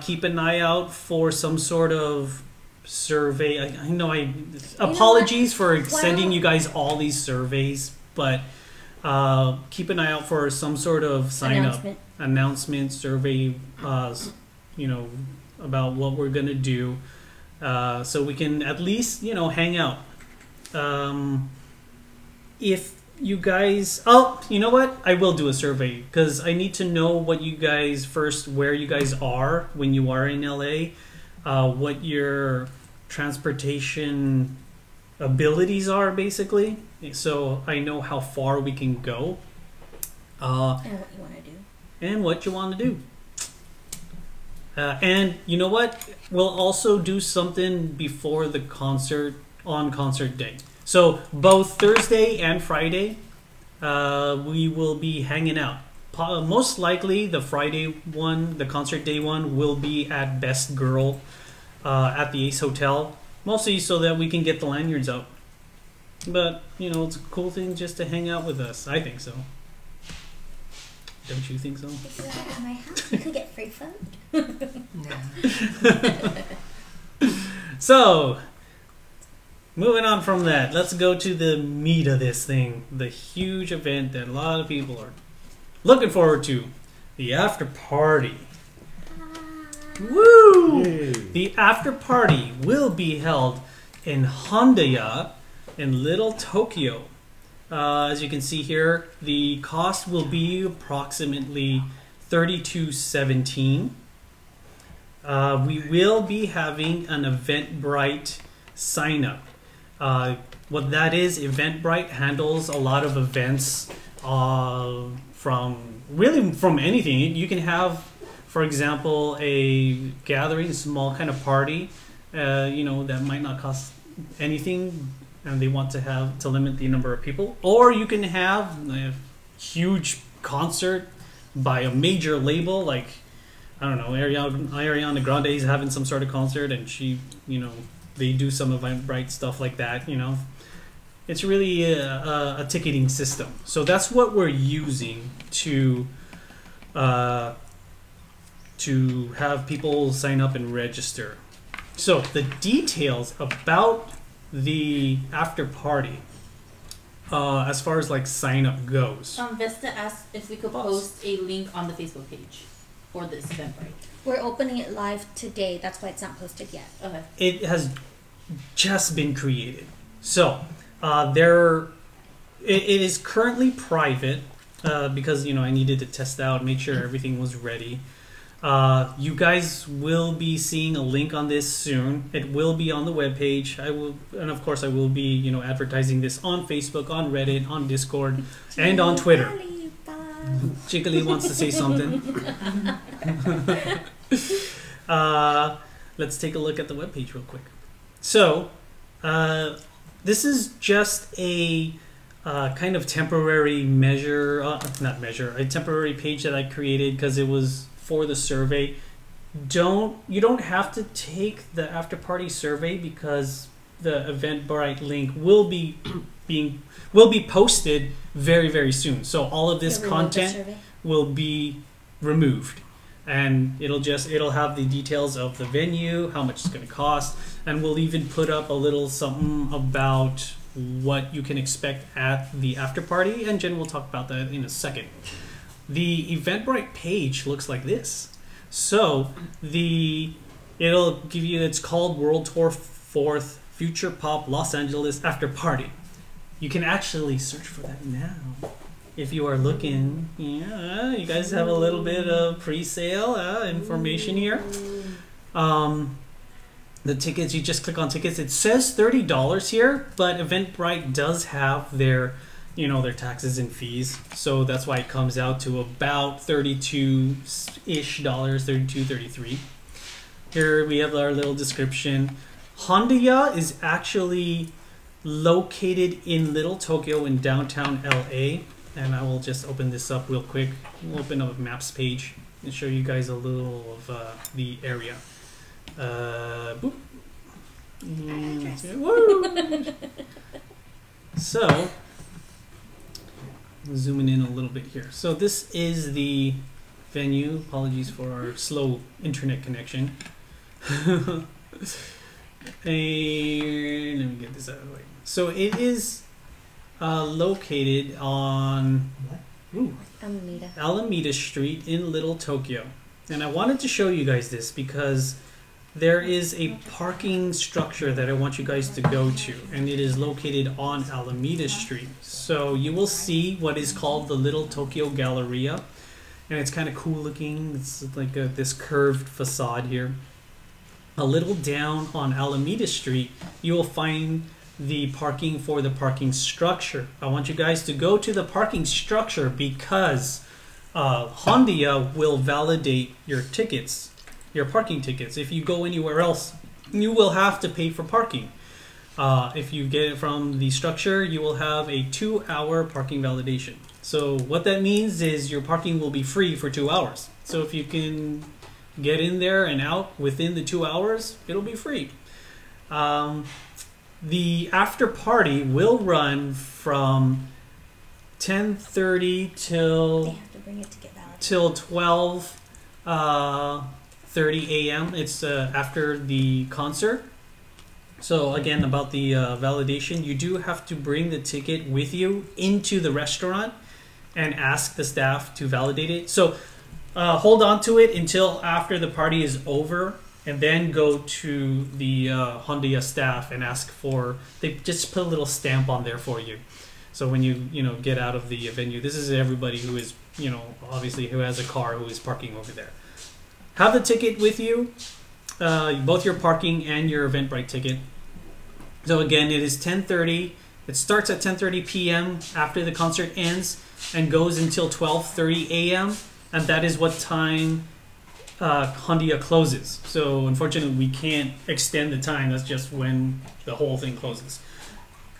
Keep an eye out for some sort of survey. I know apologies for sending you guys all these surveys, but keep an eye out for some sort of sign up announcement survey, about what we're gonna do, so we can at least hang out. If you guys, you know what? I will do a survey because I need to know what you guys where you guys are when you are in LA, what your transportation abilities are, basically. So I know how far we can go. And what you want to do. And what you want to do. And you know what? We'll also do something before the concert on concert day. So both Thursday and Friday, we will be hanging out. Most likely, the Friday one, the concert day one, will be at Best Girl at the Ace Hotel. Mostly so that we can get the lanyards out. But, you know, it's a cool thing just to hang out with us. I think so. Don't you think so? If you were at my house, you could get free food. So, moving on from that, let's go to the meat of this thing. The huge event that a lot of people are looking forward to. The after party. Woo! Yay. The after party will be held in Honda in Little Tokyo. As you can see here, the cost will be approximately $32.17. We will be having an Eventbrite sign up. What that is, Eventbrite handles a lot of events from anything. You can have, for example, a gathering, a small kind of party, that might not cost anything, and they want to limit the number of people. Or you can have a huge concert by a major label, like, I don't know, Ariana Grande is having some sort of concert, and she, they do some Eventbrite stuff like that, It's really a ticketing system. So that's what we're using to have people sign up and register. So the details about the after party, as far as like sign up goes. Vesta asked if we could post a link on the Facebook page for this Eventbrite. We're opening it live today. That's why it's not posted yet. Okay. It has just been created. So it is currently private because I needed to test out, make sure everything was ready. You guys will be seeing a link on this soon. It will be on the webpage. And of course I will be, advertising this on Facebook, on Reddit, on Discord, and on Twitter. Chickly wants to say something. Let's take a look at the webpage real quick. So, this is just a kind of temporary a temporary page that I created because it was for the survey. You don't have to take the after party survey because the Eventbrite link will be posted very, very soon. So all of this content will be removed, and it'll have the details of the venue, how much it's going to cost, and we'll even put up a little something about what you can expect at the after party, and Jen will talk about that in a second. The Eventbrite page looks like this. So it'll give you, it's called World Tour 4th Future Pop Los Angeles After Party. You can actually search for that now if you are looking. Yeah, you guys have a little bit of pre-sale information here. The tickets, you just click on tickets. It says $30 here, but Eventbrite does have their taxes and fees, so that's why it comes out to about $32-ish, $32, $33. Here we have our little description. Honda is actually located in Little Tokyo in downtown LA, and I will just open this up real quick. We'll open up a maps page and show you guys a little of the area. Boop. Woo! So, zooming in a little bit here. So this is the venue. Apologies for our slow internet connection. And let me get this out of the way. So it is located on Alameda Street in Little Tokyo. And I wanted to show you guys this because there is a parking structure that I want you guys to go to, and it is located on Alameda Street. So you will see what is called the Little Tokyo Galleria, and it's kind of cool looking. It's like this curved facade here. A little down on Alameda Street, you will find the parking for the parking structure. I want you guys to go to the parking structure because Hondia will validate your tickets, your parking tickets. If you go anywhere else, you will have to pay for parking. If you get it from the structure, you will have a 2-hour parking validation. So what that means is your parking will be free for 2 hours. So if you can get in there and out within the 2 hours, it'll be free. The after party will run from 10:30 They have to bring it to get validated. till 12:30 a.m. It's after the concert. So again, about the validation, you do have to bring the ticket with you into the restaurant and ask the staff to validate it. So hold on to it until after the party is over, and then go to the Hondia staff and ask for. They just put a little stamp on there for you. So when you get out of the venue, this is everybody who is obviously who has a car who is parking over there. Have the ticket with you, both your parking and your Eventbrite ticket. So again, it is 10:30. It starts at 10:30 p.m. after the concert ends and goes until 12:30 a.m. and that is what time Hondia closes. So unfortunately, we can't extend the time. That's just when the whole thing closes.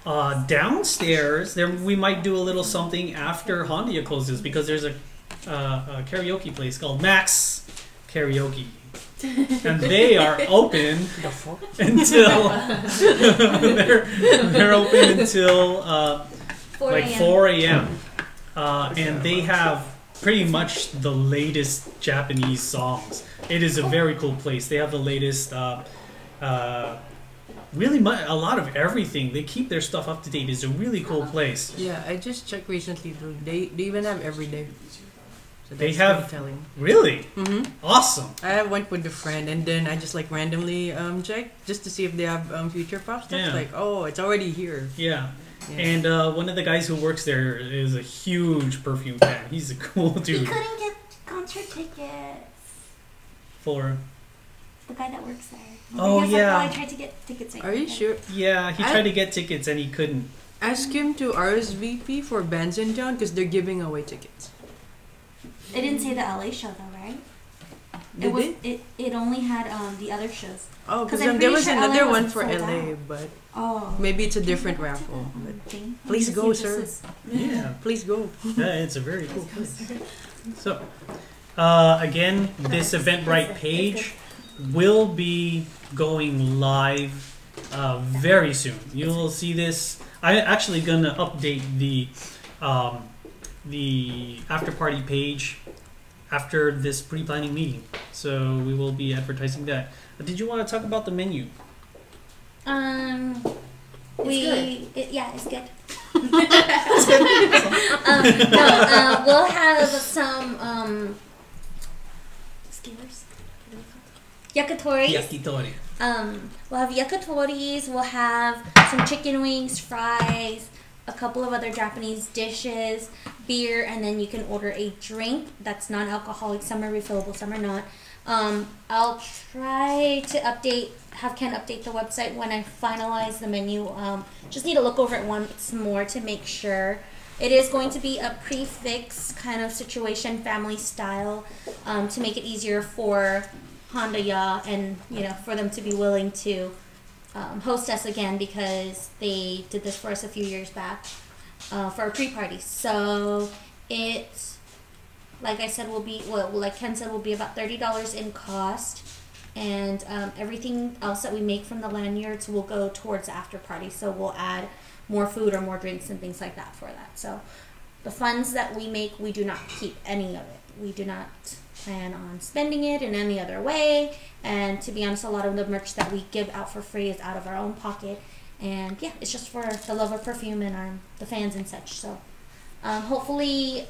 Downstairs, we might do a little something after Hondia closes because there's a karaoke place called Max Karaoke. And they are open until they're open until 4 a.m. 4 a.m. And they have pretty much the latest Japanese songs. It is a very cool place. They have the latest, really a lot of everything. They keep their stuff up to date. It's a really cool place. Yeah, I just checked recently too. They even have every day. So They that's have- pretty telling. Really? Mm-hmm. Awesome. I went with a friend and then I just like randomly checked just to see if they have future pop stuff. Yeah. Like, oh, it's already here. Yeah. Yeah. And one of the guys who works there is a huge perfume fan. He's a cool He dude. couldn't get concert tickets. For The guy that works there. Oh, He was yeah. Like, I tried to get tickets. I Are you couldn't." sure? yeah, he I- tried to get tickets and he couldn't. Ask him to RSVP for bands in town because they're giving away tickets. It didn't say the LA show though, right? Did it was. they? It only had the other shows. Oh, 'Cause because I'm there pretty was sure another LA one wasn't for sold LA, out. but Oh. maybe it's a Can you different go back to raffle. that, But thing? Please Let me go, see if sir. this is- Yeah. please go. Yeah, it's a very cool place. So, again, this Eventbrite page will be going live very soon. You will see this. I'm actually gonna update the after party page after this pre-planning meeting. So we will be advertising that. Did you want to talk about the menu? Yeah, it's good. We'll have some skewers. Yakatoris. Yakitori. We'll have yakatoris. We'll have some chicken wings, fries, a couple of other Japanese dishes, beer, and then you can order a drink that's non-alcoholic. Some are refillable, some are not. I'll try to have Ken update the website when I finalize the menu. Just need to look over it once more to make sure. It is going to be a prefix kind of situation, family style, to make it easier for Honda and for them to be willing to host us again because they did this for us a few years back for a pre-party. So it, like I said, will be like Ken said, will be about $30 in cost, and everything else that we make from the lanyards will go towards the after party. So we'll add more food or more drinks and things like that for that. So the funds that we make, we do not keep any of it. We do not plan on spending it in any other way. And to be honest, a lot of the merch that we give out for free is out of our own pocket. And yeah, it's just for the love of perfume and the fans and such. So hopefully,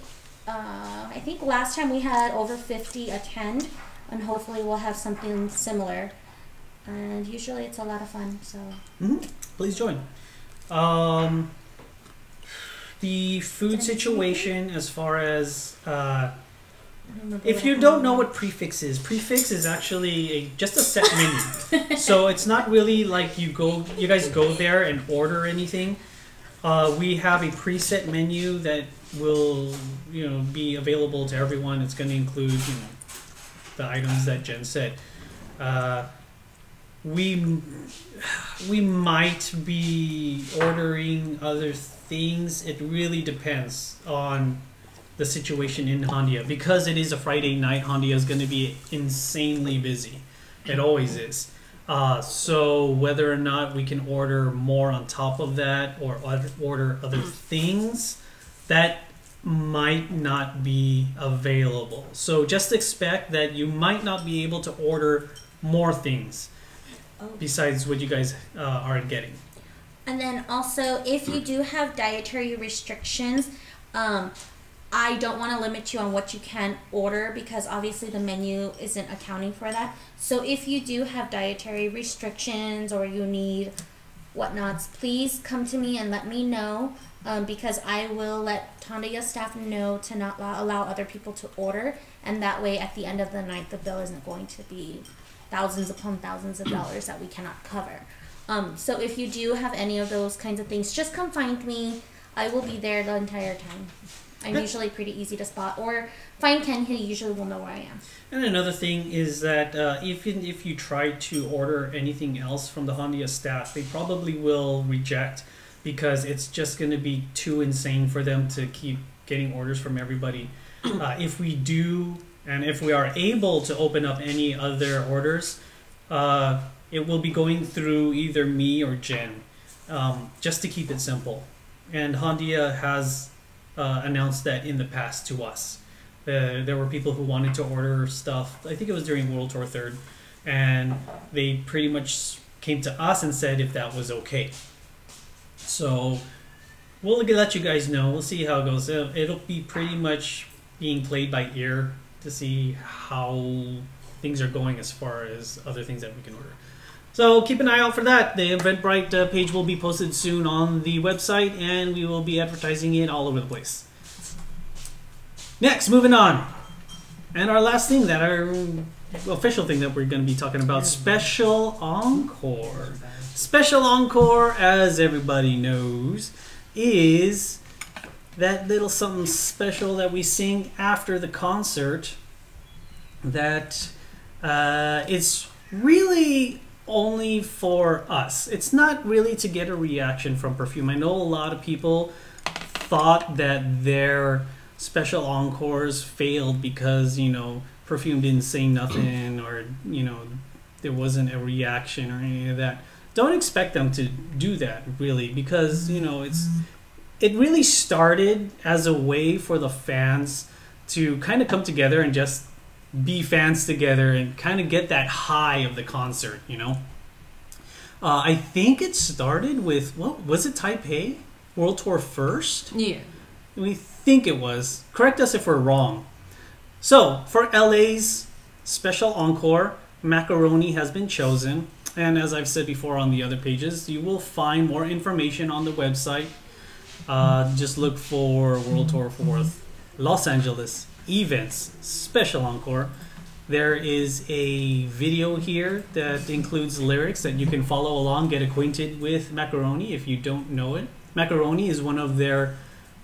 I think last time we had over 50 attend, and hopefully we'll have something similar. And usually it's a lot of fun. So Please join. The food situation, as far as If you don't know what prefix is actually just a set menu. So it's not really like you guys go there and order anything. We have a preset menu that will be available to everyone. It's going to include the items that Jen said. We might be ordering other things. It really depends on the situation in Hondia. Because it is a Friday night, Hondia is going to be insanely busy. It always is. So whether or not we can order more on top of that or order other things, that might not be available. So just expect that you might not be able to order more things besides what you guys are getting. And then also, if you do have dietary restrictions, I don't want to limit you on what you can order because obviously the menu isn't accounting for that. So if you do have dietary restrictions or you need whatnots, please come to me and let me know because I will let Tondia staff know to not allow other people to order. And that way, at the end of the night, the bill isn't going to be thousands upon thousands of dollars that we cannot cover. So if you do have any of those kinds of things, just come find me. I will be there the entire time. I'm usually pretty easy to spot, or find Ken. He usually will know where I am. And another thing is that if you try to order anything else from the Hondia staff, they probably will reject because it's just going to be too insane for them to keep getting orders from everybody. If we do, and if we are able to open up any other orders, it will be going through either me or Jen, just to keep it simple. And Hondia has announced that in the past to us. There were people who wanted to order stuff, I think it was during World Tour 3rd, and they pretty much came to us and said if that was okay. So we'll let you guys know. We'll see how it goes. It'll be pretty much being played by ear to see how things are going as far as other things that we can order. So keep an eye out for that. The Eventbrite page will be posted soon on the website, and we will be advertising it all over the place. Next, moving on. And our last thing, our official thing that we're going to be talking about, Special Encore. Special Encore, as everybody knows, is that little something special that we sing after the concert that it's really only for us. It's not really to get a reaction from Perfume. I know a lot of people thought that their special encores failed because, Perfume didn't say nothing or, there wasn't a reaction or any of that. Don't expect them to do that, really, because, it really started as a way for the fans to kind of come together and just be fans together and kind of get that high of the concert, I think it started with, what was it, Taipei? World Tour 1st? Yeah. We think it was. Correct us if we're wrong. So, for LA's Special Encore, Macaroni has been chosen. And as I've said before on the other pages, you will find more information on the website. Just look for World Tour 4th, Los Angeles Events Special Encore. There is a video here that includes lyrics that you can follow along, get acquainted with Macaroni if you don't know it. Macaroni is one of their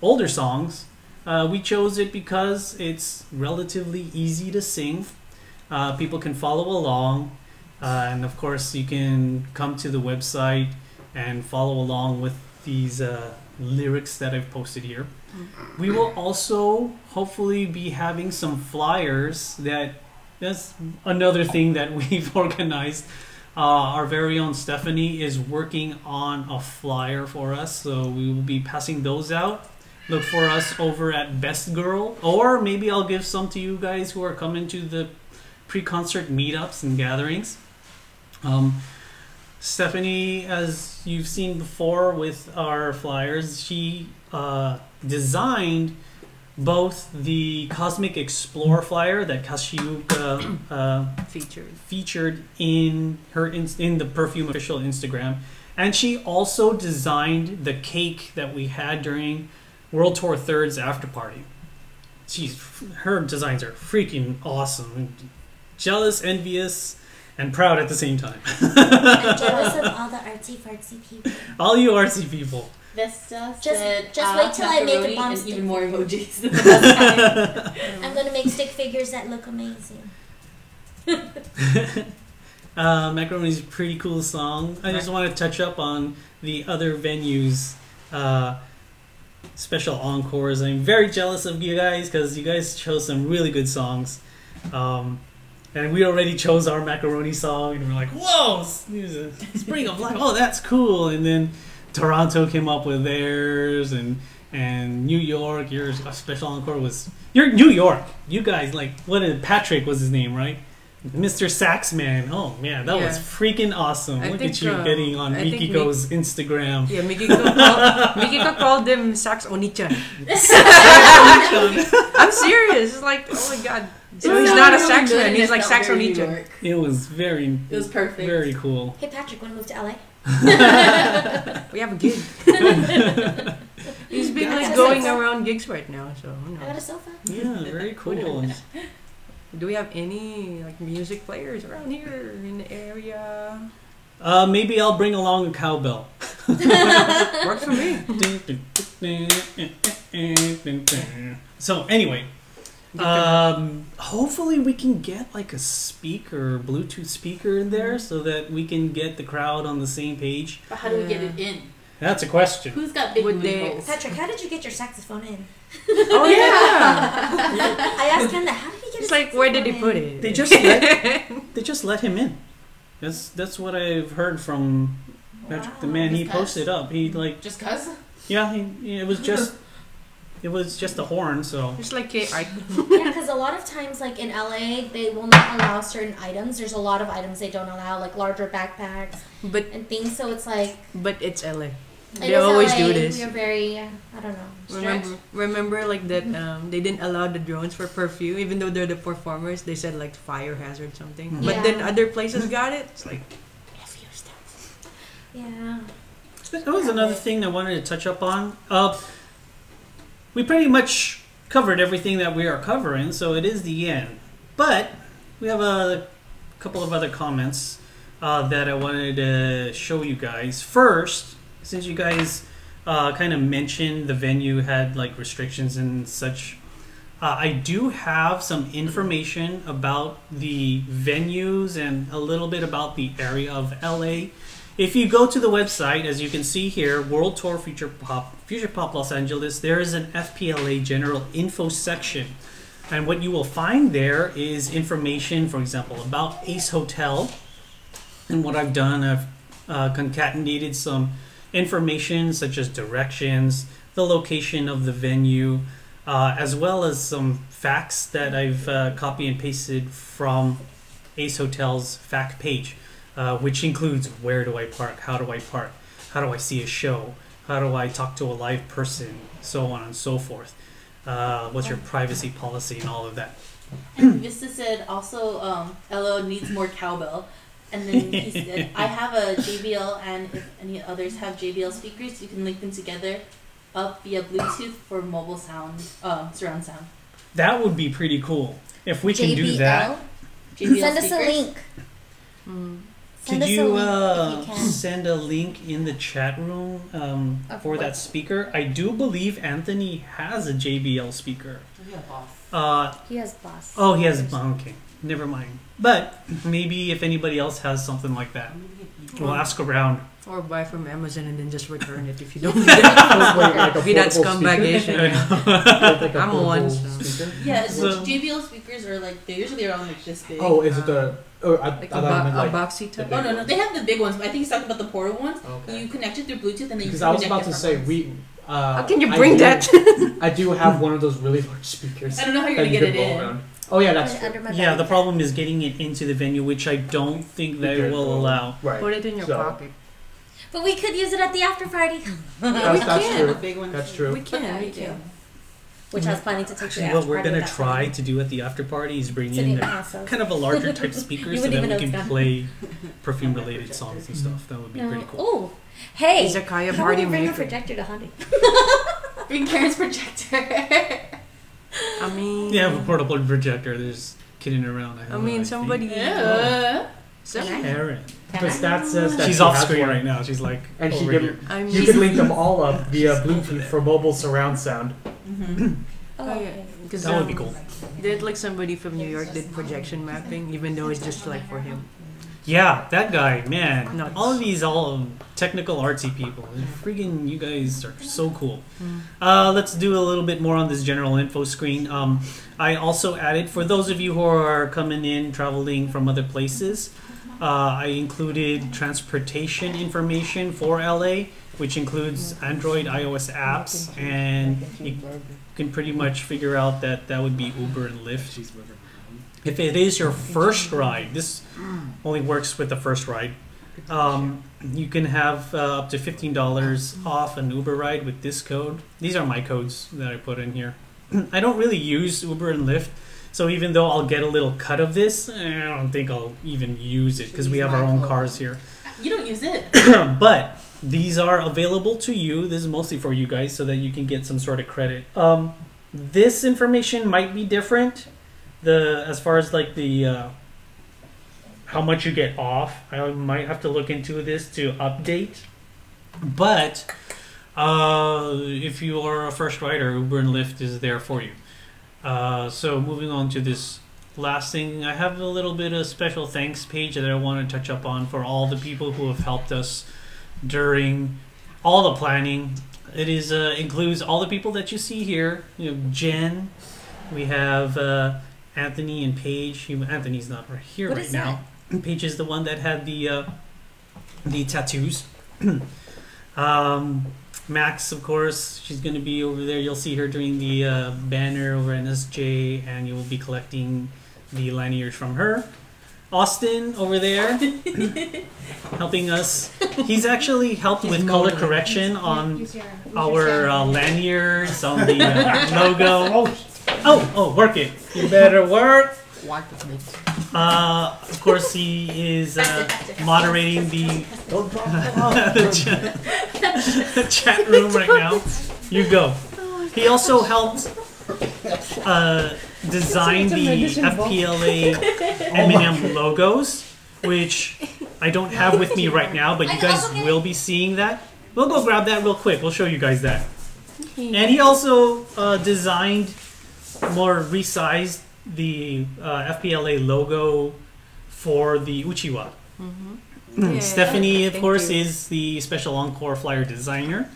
older songs. We chose it because it's relatively easy to sing. People can follow along. And of course, you can come to the website and follow along with these lyrics that I've posted here. We will also hopefully be having some flyers. That's another thing that we've organized. Our very own Stephanie is working on a flyer for us, so we will be passing those out. Look for us over at Best Girl, or maybe I'll give some to you guys who are coming to the pre-concert meetups and gatherings. Stephanie, as you've seen before with our flyers, she designed both the Cosmic Explorer flyer that Kashiuka featured in the Perfume official Instagram, and she also designed the cake that we had during World Tour 3rd's after party. her designs are freaking awesome. Jealous, envious, and proud at the same time. I'm jealous of all the artsy fartsy people. All you artsy people. Vesta Just said, wait till I make a macaroni bomb and stick even more figure. emojis. than the last time. I'm gonna make stick figures that look amazing. Macaroni's a pretty cool song. I just want to touch up on the other venues' special encores. I'm very jealous of you guys because you guys chose some really good songs. And we already chose our Macaroni song, and we're like, whoa, Spring of Life, oh, that's cool. And then Toronto came up with theirs, and New York, your special encore was... You're New York. You guys, like, Patrick was his name, right? Mr. Saxman. Oh, man, that was freaking awesome. Look at you getting on Mikiko's Instagram. Yeah, Mikiko called them Sax Onichan. I'm serious. It's like, oh my god. So he's not a saxman, he's like Sax Onichan. It was perfect. Very cool. Hey Patrick, wanna move to LA? We have a gig. He's been like going around gigs right now, so who I got a knows. sofa. Yeah, very cool. Do we have any like music players around here in the area? Maybe I'll bring along a cowbell. Works for me. So anyway, hopefully we can get like a speaker, Bluetooth speaker in there, so that we can get the crowd on the same page. But how do we get it in? That's a question. Who's got big loopholes? Patrick, how did you get your saxophone in? Oh yeah. I asked him that. How did he get It's his like, where did he saxophone put in? it? They just let him in. That's what I've heard from Patrick, the man. He posted up. He like Just cuz? yeah. It was just a horn. So It's like Ike. Yeah, because a lot of times, like in LA, they will not allow certain items. There's a lot of items they don't allow, like larger backpacks But and things. So it's like it's LA. it They is always LA, do this. We're very, I don't know. Remember like that they didn't allow the drones for perfume, even though they're the performers. They said like fire hazard something. Mhm. But Yeah. then other places got it. It's like refuse that. Yeah. that was another thing I wanted to touch up on. We pretty much covered everything that we are covering, so it is the end. But we have a couple of other comments that I wanted to show you guys. First, since you guys kind of mentioned the venue had like restrictions and such, I do have some information about the venues and a little bit about the area of LA. If you go to the website, as you can see here, World Tour Future Pop Los Angeles, there is an FPLA general info section. And what you will find there is information, for example, about Ace Hotel. And what I've done, I've concatenated some information such as directions, the location of the venue, as well as some facts that I've copy and pasted from Ace Hotel's fact page. Which includes where do I park, how do I see a show, how do I talk to a live person, so on and so forth. What's your privacy policy and all of that. And Vista said also LO needs more cowbell. And then he said, I have a JBL, and if any others have JBL speakers, you can link them together up via Bluetooth for mobile sound, surround sound. That would be pretty cool if we can do that. JBL Send us a speakers. link. Send Could us a you link if you can. send a link in the chat room for that speaker? I do believe Anthony has a JBL speaker. He has Boss. Oh, he has. Okay, never mind. But maybe if anybody else has something like that, we'll ask around. Or buy from Amazon and then just return it if you don't need it. Be that scumbag Asian. I'm one. So. Yeah, So- JBL speakers are like, they usually are on like this big. Oh, is it the? Oh, I Like thought I meant a like. boxy type. Oh, no, they have the big ones, but I think he's talking about the portable ones. Okay. You connect it through Bluetooth and then you Because can I was connect about to different say ones. How can you bring that? I do have one of those really large speakers. I don't know how you're that gonna you get can it roll in. around. Oh yeah, that's Put it true. under my Yeah, the backpack. problem is getting it into the venue, which I don't think they Okay, will cool. allow. Right. Put it in your So- pocket. But we could use it at the after party, That's can. true. Big ones. That's true. We can. We can. which I was planning to take to the Actually, after what we're party gonna with that try time. to do at the after party is bring Sitting in in the a, house, so- kind of a larger type speaker You so wouldn't that we even know can it's play perfume-related songs and stuff. That would be pretty cool. Oh, hey! Izakaya How party would we bring a maker. projector to Honey? Bring Karen's projector. I'm I mean, They have a portable projector. They're just kidding around. I mean, somebody. Yeah. Karen. Her stat says that She's she off has screen one. right now. She's like And she over can, here. I mean, you could link them all up via Bluetooth for mobile surround sound. Mm-hmm. Oh, yeah. okay. Because That would be cool. Did like somebody from New York did projection mapping, even though it's just like for him. Yeah, that guy, man. Nuts. All of these, technical artsy people. Freaking, you guys are so cool. Let's do a little bit more on this general info screen. I also added, for those of you who are coming in, traveling from other places, I included transportation information for LA, which includes Android, iOS apps, and you can pretty much figure out that that would be Uber and Lyft. If it is your first ride, this only works with the first ride. You can have up to $15 off an Uber ride with this code. These are my codes that I put in here. I don't really use Uber and Lyft, so even though I'll get a little cut of this, I don't think I'll even use it because we have our own cars here. You don't use it. But these are available to you. This is mostly for you guys so that you can get some sort of credit. This information might be different. As far as like the how much you get off, I might have to look into this to update. But if you are a first rider, Uber and Lyft is there for you. So moving on to this last thing, I have a little bit of special thanks page that I want to touch up on for all the people who have helped us during all the planning. It is includes all the people that you see here. You know, Jen, we have Anthony and Paige. Anthony's not right here What right is now. Paige is the one that had the tattoos. Max, of course, she's going to be over there. You'll see her during the banner over at NSJ, and you will be collecting the lanyards from her. Austin over there, helping us. He's actually helped with color correction on our lanyards, on the logo. Oh, work it. You better work. Of course, he is moderating the chat room right now. You go. He also helped design the FPLA M&M logos, which I don't have with me right now, but you guys will be seeing that. We'll go grab that real quick. We'll show you guys that. And he also designed, more resized, the FPLA logo for the Uchiwa. Yeah. Stephanie, of Thank course, you. is the special Encore flyer designer.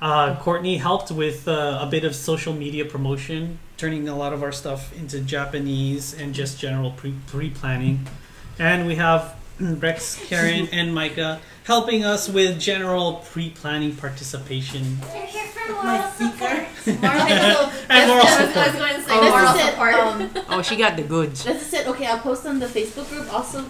Courtney helped with a bit of social media promotion, turning a lot of our stuff into Japanese and just general pre-planning. And we have Rex, Karen, and Micah helping us with general pre-planning participation. You're here for My moral support. And moral I was support. going to say, Oh, this moral is it. support. Oh, she got the goods. This is it. Okay, I'll post on the Facebook group. Also,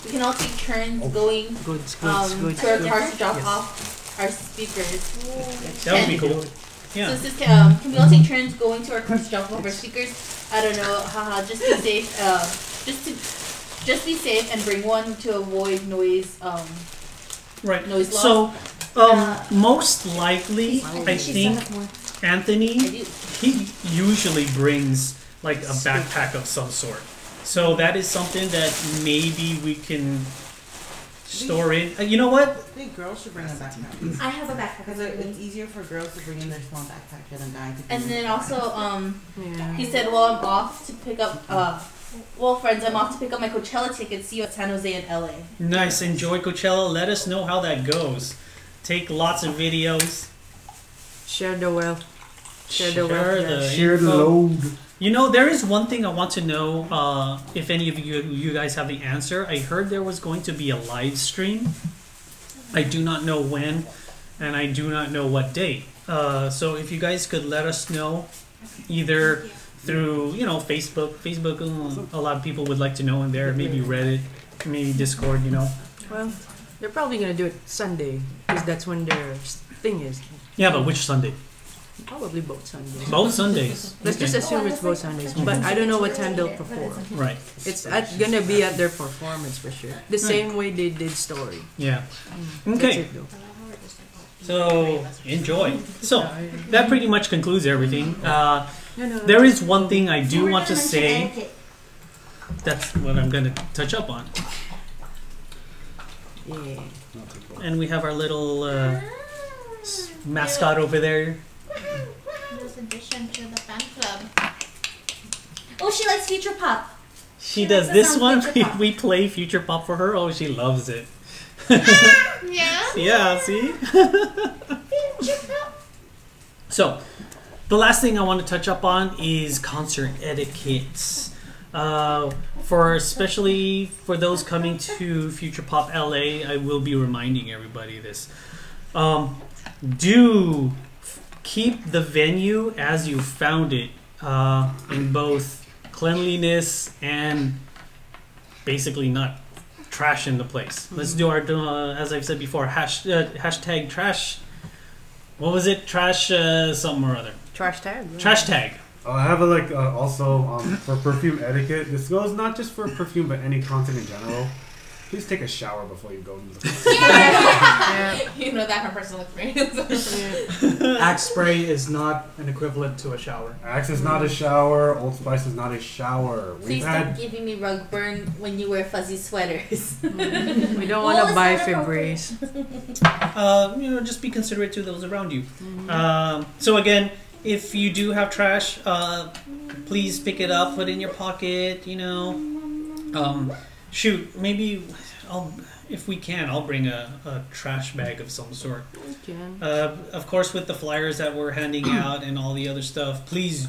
we can all take turns going Goods, to our goods. cars to drop Yes. off our speakers. That would be cool. So Yeah. this is, can we all take turns going to our cars to drop off our speakers? I don't know. Haha. Just be safe. Just be safe and bring one to avoid noise. Right. Noise loss. So, most likely, I think I Anthony, do. he usually brings like a backpack of some sort. So that is something that maybe we can store in. You know what? I think girls should bring a backpack. I have a backpack. Because it's easier for girls to bring in their small backpack than guys. And then also, Yeah. he said, well, I'm off to pick up, well, friends, I'm off to pick up my Coachella tickets. See you at San Jose and LA. Nice. Enjoy Coachella. Let us know how that goes. Take lots of videos. Share the wealth. Share the wealth. guys. Share the info. load. You know, there is one thing I want to know, if any of you guys have the answer. I heard there was going to be a live stream. I do not know when, and I do not know what date. So if you guys could let us know, either through, Facebook. Facebook, a lot of people would like to know in there. Maybe Reddit, maybe Discord, Well, they're probably gonna do it Sunday because that's when their thing is. Yeah, but which Sunday? Probably both Sundays. Both Sundays. Let's just Okay. assume it's both Sundays, but I don't know what time they'll perform. Right. It's gonna be at their performance for sure. The same way they did Story. Yeah. That's Okay. it, though. So enjoy. So that pretty much concludes everything. No. There is one thing I do We're want to gonna mention say. etiquette. That's what I'm going to touch up on. Yeah. And we have our little mascot over there. This addition to the fan club. Oh, she likes Future Pop. She She does likes the this song one. Future Pop. We play Future Pop for her. Oh, she loves it. Yeah. Yeah, see? So, the last thing I want to touch up on is concert etiquettes. For especially for those coming to Future Pop LA, I will be reminding everybody this. Do keep the venue as you found it, in both cleanliness and basically not trash in the place. Let's do our, as I've said before, hashtag trash. What was it? Trash something or other. Trash tag. Yeah. Trash tag. I have also for perfume etiquette. This goes not just for perfume, but any concert in general. Please take a shower before you go to the concert. Yeah. You know that from personal experience. Axe spray is not an equivalent to a shower. Axe is not a shower. Old Spice is not a shower. We've Please had stop giving me rug burn when you wear fuzzy sweaters. We don't Well, want to it's buy not appropriate. Febreze. Just be considerate to those around you. So again, if you do have trash, please pick it up, put it in your pocket. Shoot, maybe if we can, I'll bring a trash bag of some sort. Can. Of course, with the flyers that we're handing out and all the other stuff, please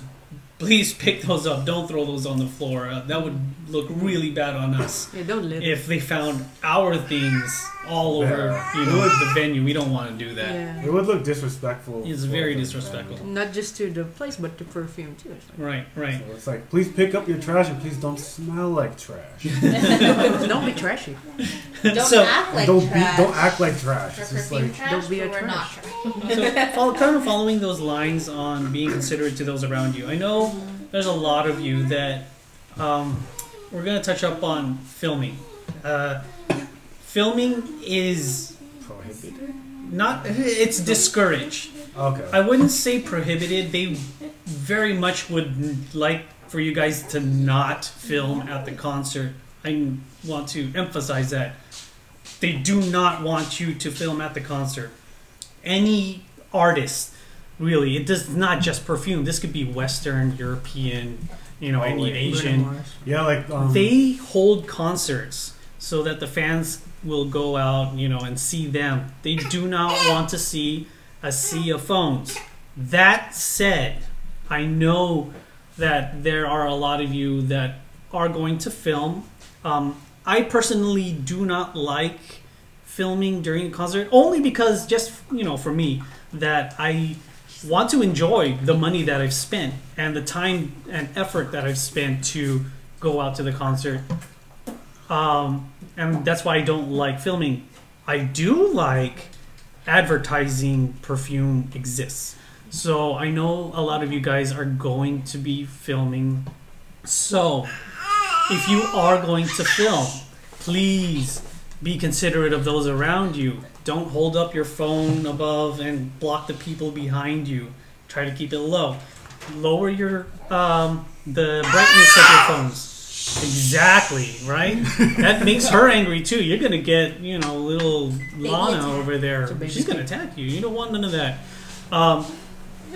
pick those up. Don't throw those on the floor. That would look really bad on us Yeah, don't litter. if they found our things all over the venue. We don't want to do that. Yeah. it would look disrespectful. It's for very the disrespectful. venue. Not just to the place, but to perfume too. It's like, Right. So it's like, please pick up your trash and please don't smell like trash. don't be trashy. Don't So- act like don't trash. don't act like trash. For It's just perfume like trash, don't be a but we're not trash. trash. So, kind of following those lines on being considerate to those around you. I know there's a lot of you that we're going to touch up on filming. Filming is prohibited. it's discouraged. Okay. I wouldn't say prohibited. They very much would like for you guys to not film at the concert. I want to emphasize that. They do not want you to film at the concert. Any artist, really, it does not just perfume. This could be Western, European, any like Asian. Yeah, like They hold concerts so that the fans will go out, and see them. They do not want to see a sea of phones. That said, I know that there are a lot of you that are going to film. I personally do not like filming during a concert, only because just, for me, that I want to enjoy the money that I've spent and the time and effort that I've spent to go out to the concert. And that's why I don't like filming. I do like advertising perfume exists. So I know a lot of you guys are going to be filming. So if you are going to film, please be considerate of those around you. Don't hold up your phone above and block the people behind you. Try to keep it low. Lower your the brightness of your phones. Exactly, right? That makes her angry too. You're gonna get, little Lana attack. over there. baby She's gonna attack you. You don't want none of that.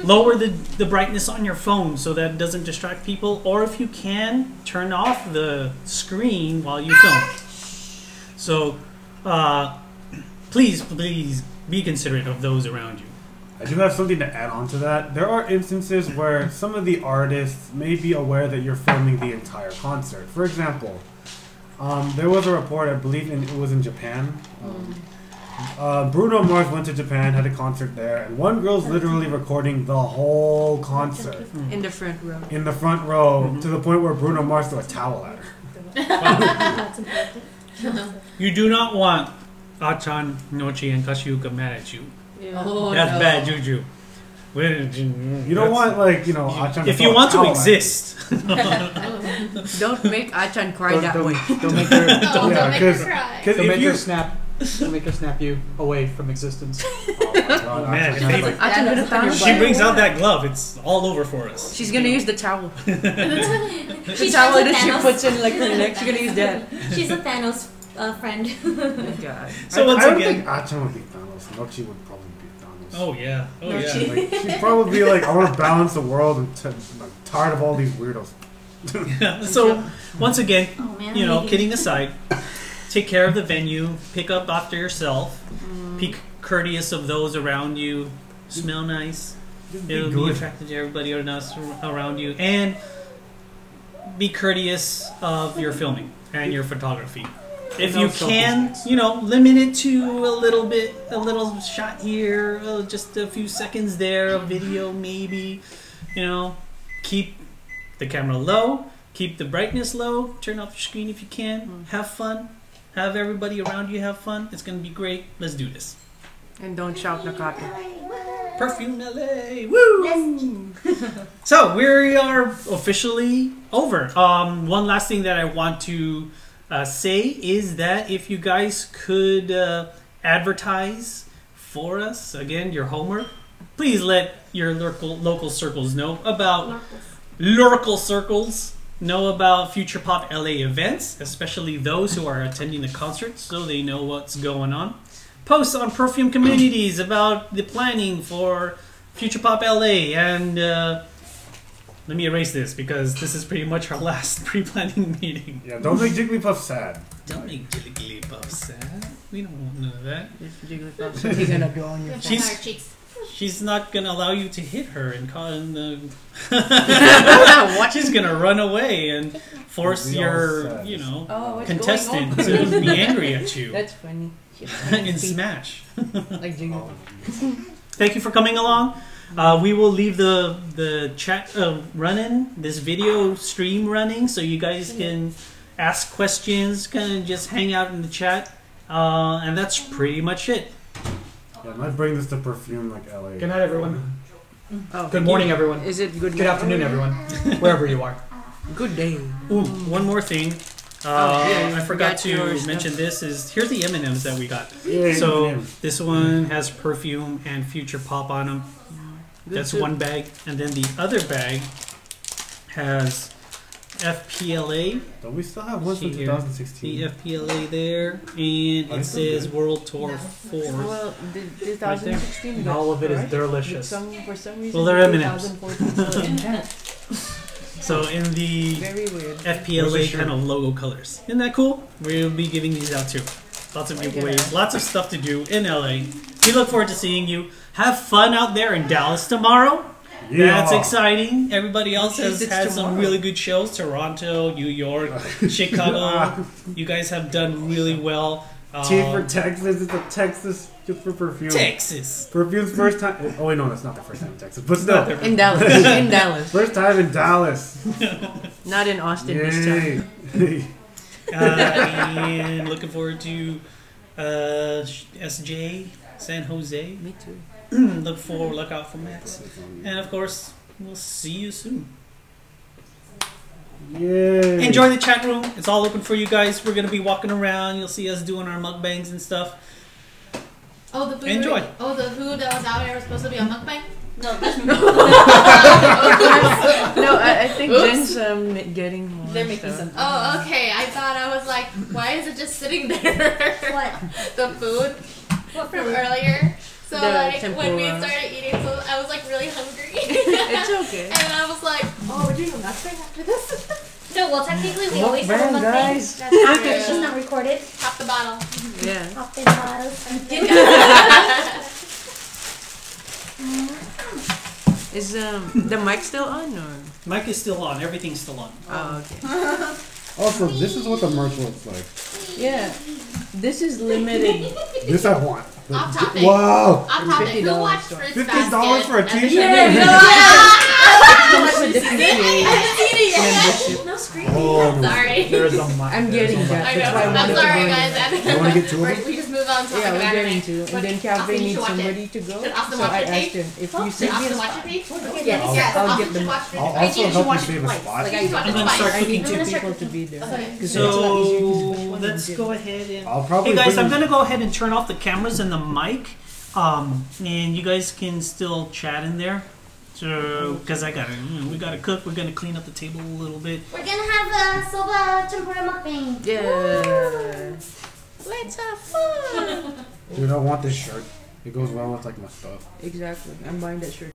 Lower the brightness on your phone so that it doesn't distract people. Or if you can, turn off the screen while you film. So, please be considerate of those around you. I do have something to add on to that. There are instances where some of the artists may be aware that you're filming the entire concert. For example, there was a report, I believe it was in Japan. Bruno Mars went to Japan, had a concert there, and one girl's literally recording the whole concert In the front row. in the front row to the point where Bruno Mars threw a towel at her. That's important. You do not want Achan, Nochi, and Kashyuka mad at you. Yeah. Oh, That's no. bad juju. You don't want, Achan If throw you a want to towel at her. exist, Don't make Achan cry that way. Don't make her. Oh, yeah, don't make her because cry. if To make you her snap. I'll make her snap you away from existence. Oh my god, Man, actually, if like, I'm gonna find She brings out that glove. It's all over for us. She's gonna use the towel. She's The towel like a that she Thanos. puts in like her neck. She's gonna use that. She's a Thanos friend. God. So once I don't again, think Achan would be Thanos. Nochi would probably be Thanos. oh yeah, oh No, yeah. Like, she'd probably be like, I want to balance the world and I'm tired of all these weirdos. So once again, Oh man. you know, I'm kidding aside, take care of the venue, pick up after yourself, be courteous of those around you, smell nice, Just it'll be good. attractive to everybody around you, and be courteous of your filming and your photography. If you can, you know, limit it to a little shot here, just a few seconds there, a video maybe, you know, keep the camera low, keep the brightness low, turn off your screen if you can, have fun, have everybody around you have fun. It's going to be great. Let's do this. And don't shout Nakata. Perfume LA, woo! So we are officially over. One last thing that I want to say is that if you guys could advertise for us, again, your homework, please let your local circles know about Future Pop LA events, especially those who are attending the concert, so they know what's going on. Post on Perfume communities about the planning for Future Pop LA, and let me erase this because this is pretty much our last pre-planning meeting. Yeah, don't make Jigglypuff sad. Don't make Jigglypuff sad. We don't want none of that. If Jigglypuff says he's gonna go on your face. She's- our cheeks. She's not gonna allow you to hit her and What? she's gonna run away and force We all your, said. you know, Oh, what's contestant going on? to be angry at you That's funny. in Smash. Like Jigglypuff. Thank you for coming along. We will leave the chat running, this video stream running, so you guys can ask questions, kind of just hang out in the chat, and that's pretty much it. Yeah, let's bring this to Perfume like LA. Good night, everyone. Oh, Good morning, everyone. Is it good? Good afternoon, everyone. Wherever you are. Good day. Ooh, one more thing. Yeah, I forgot to your stuff. mention this. Here's the M&Ms that we got. Yeah, So yeah. this one has Perfume and Future Pop on them. Good That's too. one bag, and then the other bag has FPLA. Don't we still have one from See here. 2016? The FPLA there, and Oh, it it's says okay. World Tour 4. Well, the 2016. And all of it is right? delicious. For some reason, Well, they're M&Ms. 2014 still So in the very weird. Where's FPLA the shirt? kind of logo colors. Isn't that cool? We'll be giving these out too. Lots of giveaways, lots of stuff to do in LA. We look forward to seeing you. Have fun out there in Dallas tomorrow. Yeah. That's exciting. Everybody else has It's had some tomorrow. really good shows. Toronto, New York, Chicago. You guys have done really well. T for Texas. It's a Texas just for Perfume. Texas. Perfume's first time. Oh wait, no, that's not the first time in Texas. But still, In Dallas. In Dallas. first time in Dallas. Not in Austin this time. Yay! And looking forward to SJ, San Jose. Me too. Look out for Max. And of course, we'll see you soon. Yay! Enjoy the chat room. It's all open for you guys. We're going to be walking around. You'll see us doing our mukbangs and stuff. Oh, the food. Enjoy. Oh, the food that was out here was supposed to be a mukbang. No, that's No, I think Oops. Jen's getting more. they're making stuff. something. Oh, okay. I thought I was like, why is it just sitting there? What? The food What from food? earlier. So The like when we tempura. started eating, so I was like really hungry. It's okay. And I was like, oh, we're doing a mukbang after this. No, well, technically, we always have Mukbang, a mukbang. guys. That's after it's just not recorded. Pop the bottle. Yeah. Off the bottles. Is the mic still on or? Mic is still on. Everything's still on. Oh, okay. Also, this is what the merch looks like. Yeah. This is limited. This I want. Off topic. Wow! Off topic. Who $50 watched store. Fruits $50 Basket for a as t-shirt? kid? So much for different membership. No screen. Oh, no. Sorry. There is a I'm getting that. I That's know. why I I'm wanted to sorry, bring guys. it. You want to get two of them? We just move on topic Yeah, of we're anime. getting to. But And then Austin, Cafe you should needs watch somebody it. to go. Should Austin So watch I it, asked Paige? him if Should you send me Austin a watch it, spot. Paige? Yes, Austin I'll get should them. watch it. I'll Paige, also you should help you watch save it a twice. spot. Like, you should watch I'm it gonna twice. start I cooking need two two people. people to be there. Okay. 'Cause it's not easy to choose which So one let's to go do. ahead and. I'll probably Hey guys, bring- I'm gonna go ahead and turn off the cameras and the mic, and you guys can still chat in there. So, because we gotta cook. We're gonna clean up the table a little bit. We're gonna have a soba tempura mukbang. Yeah. Let's have fun. Dude, I want this shirt. It goes well with like my stuff. Exactly. I'm buying that shirt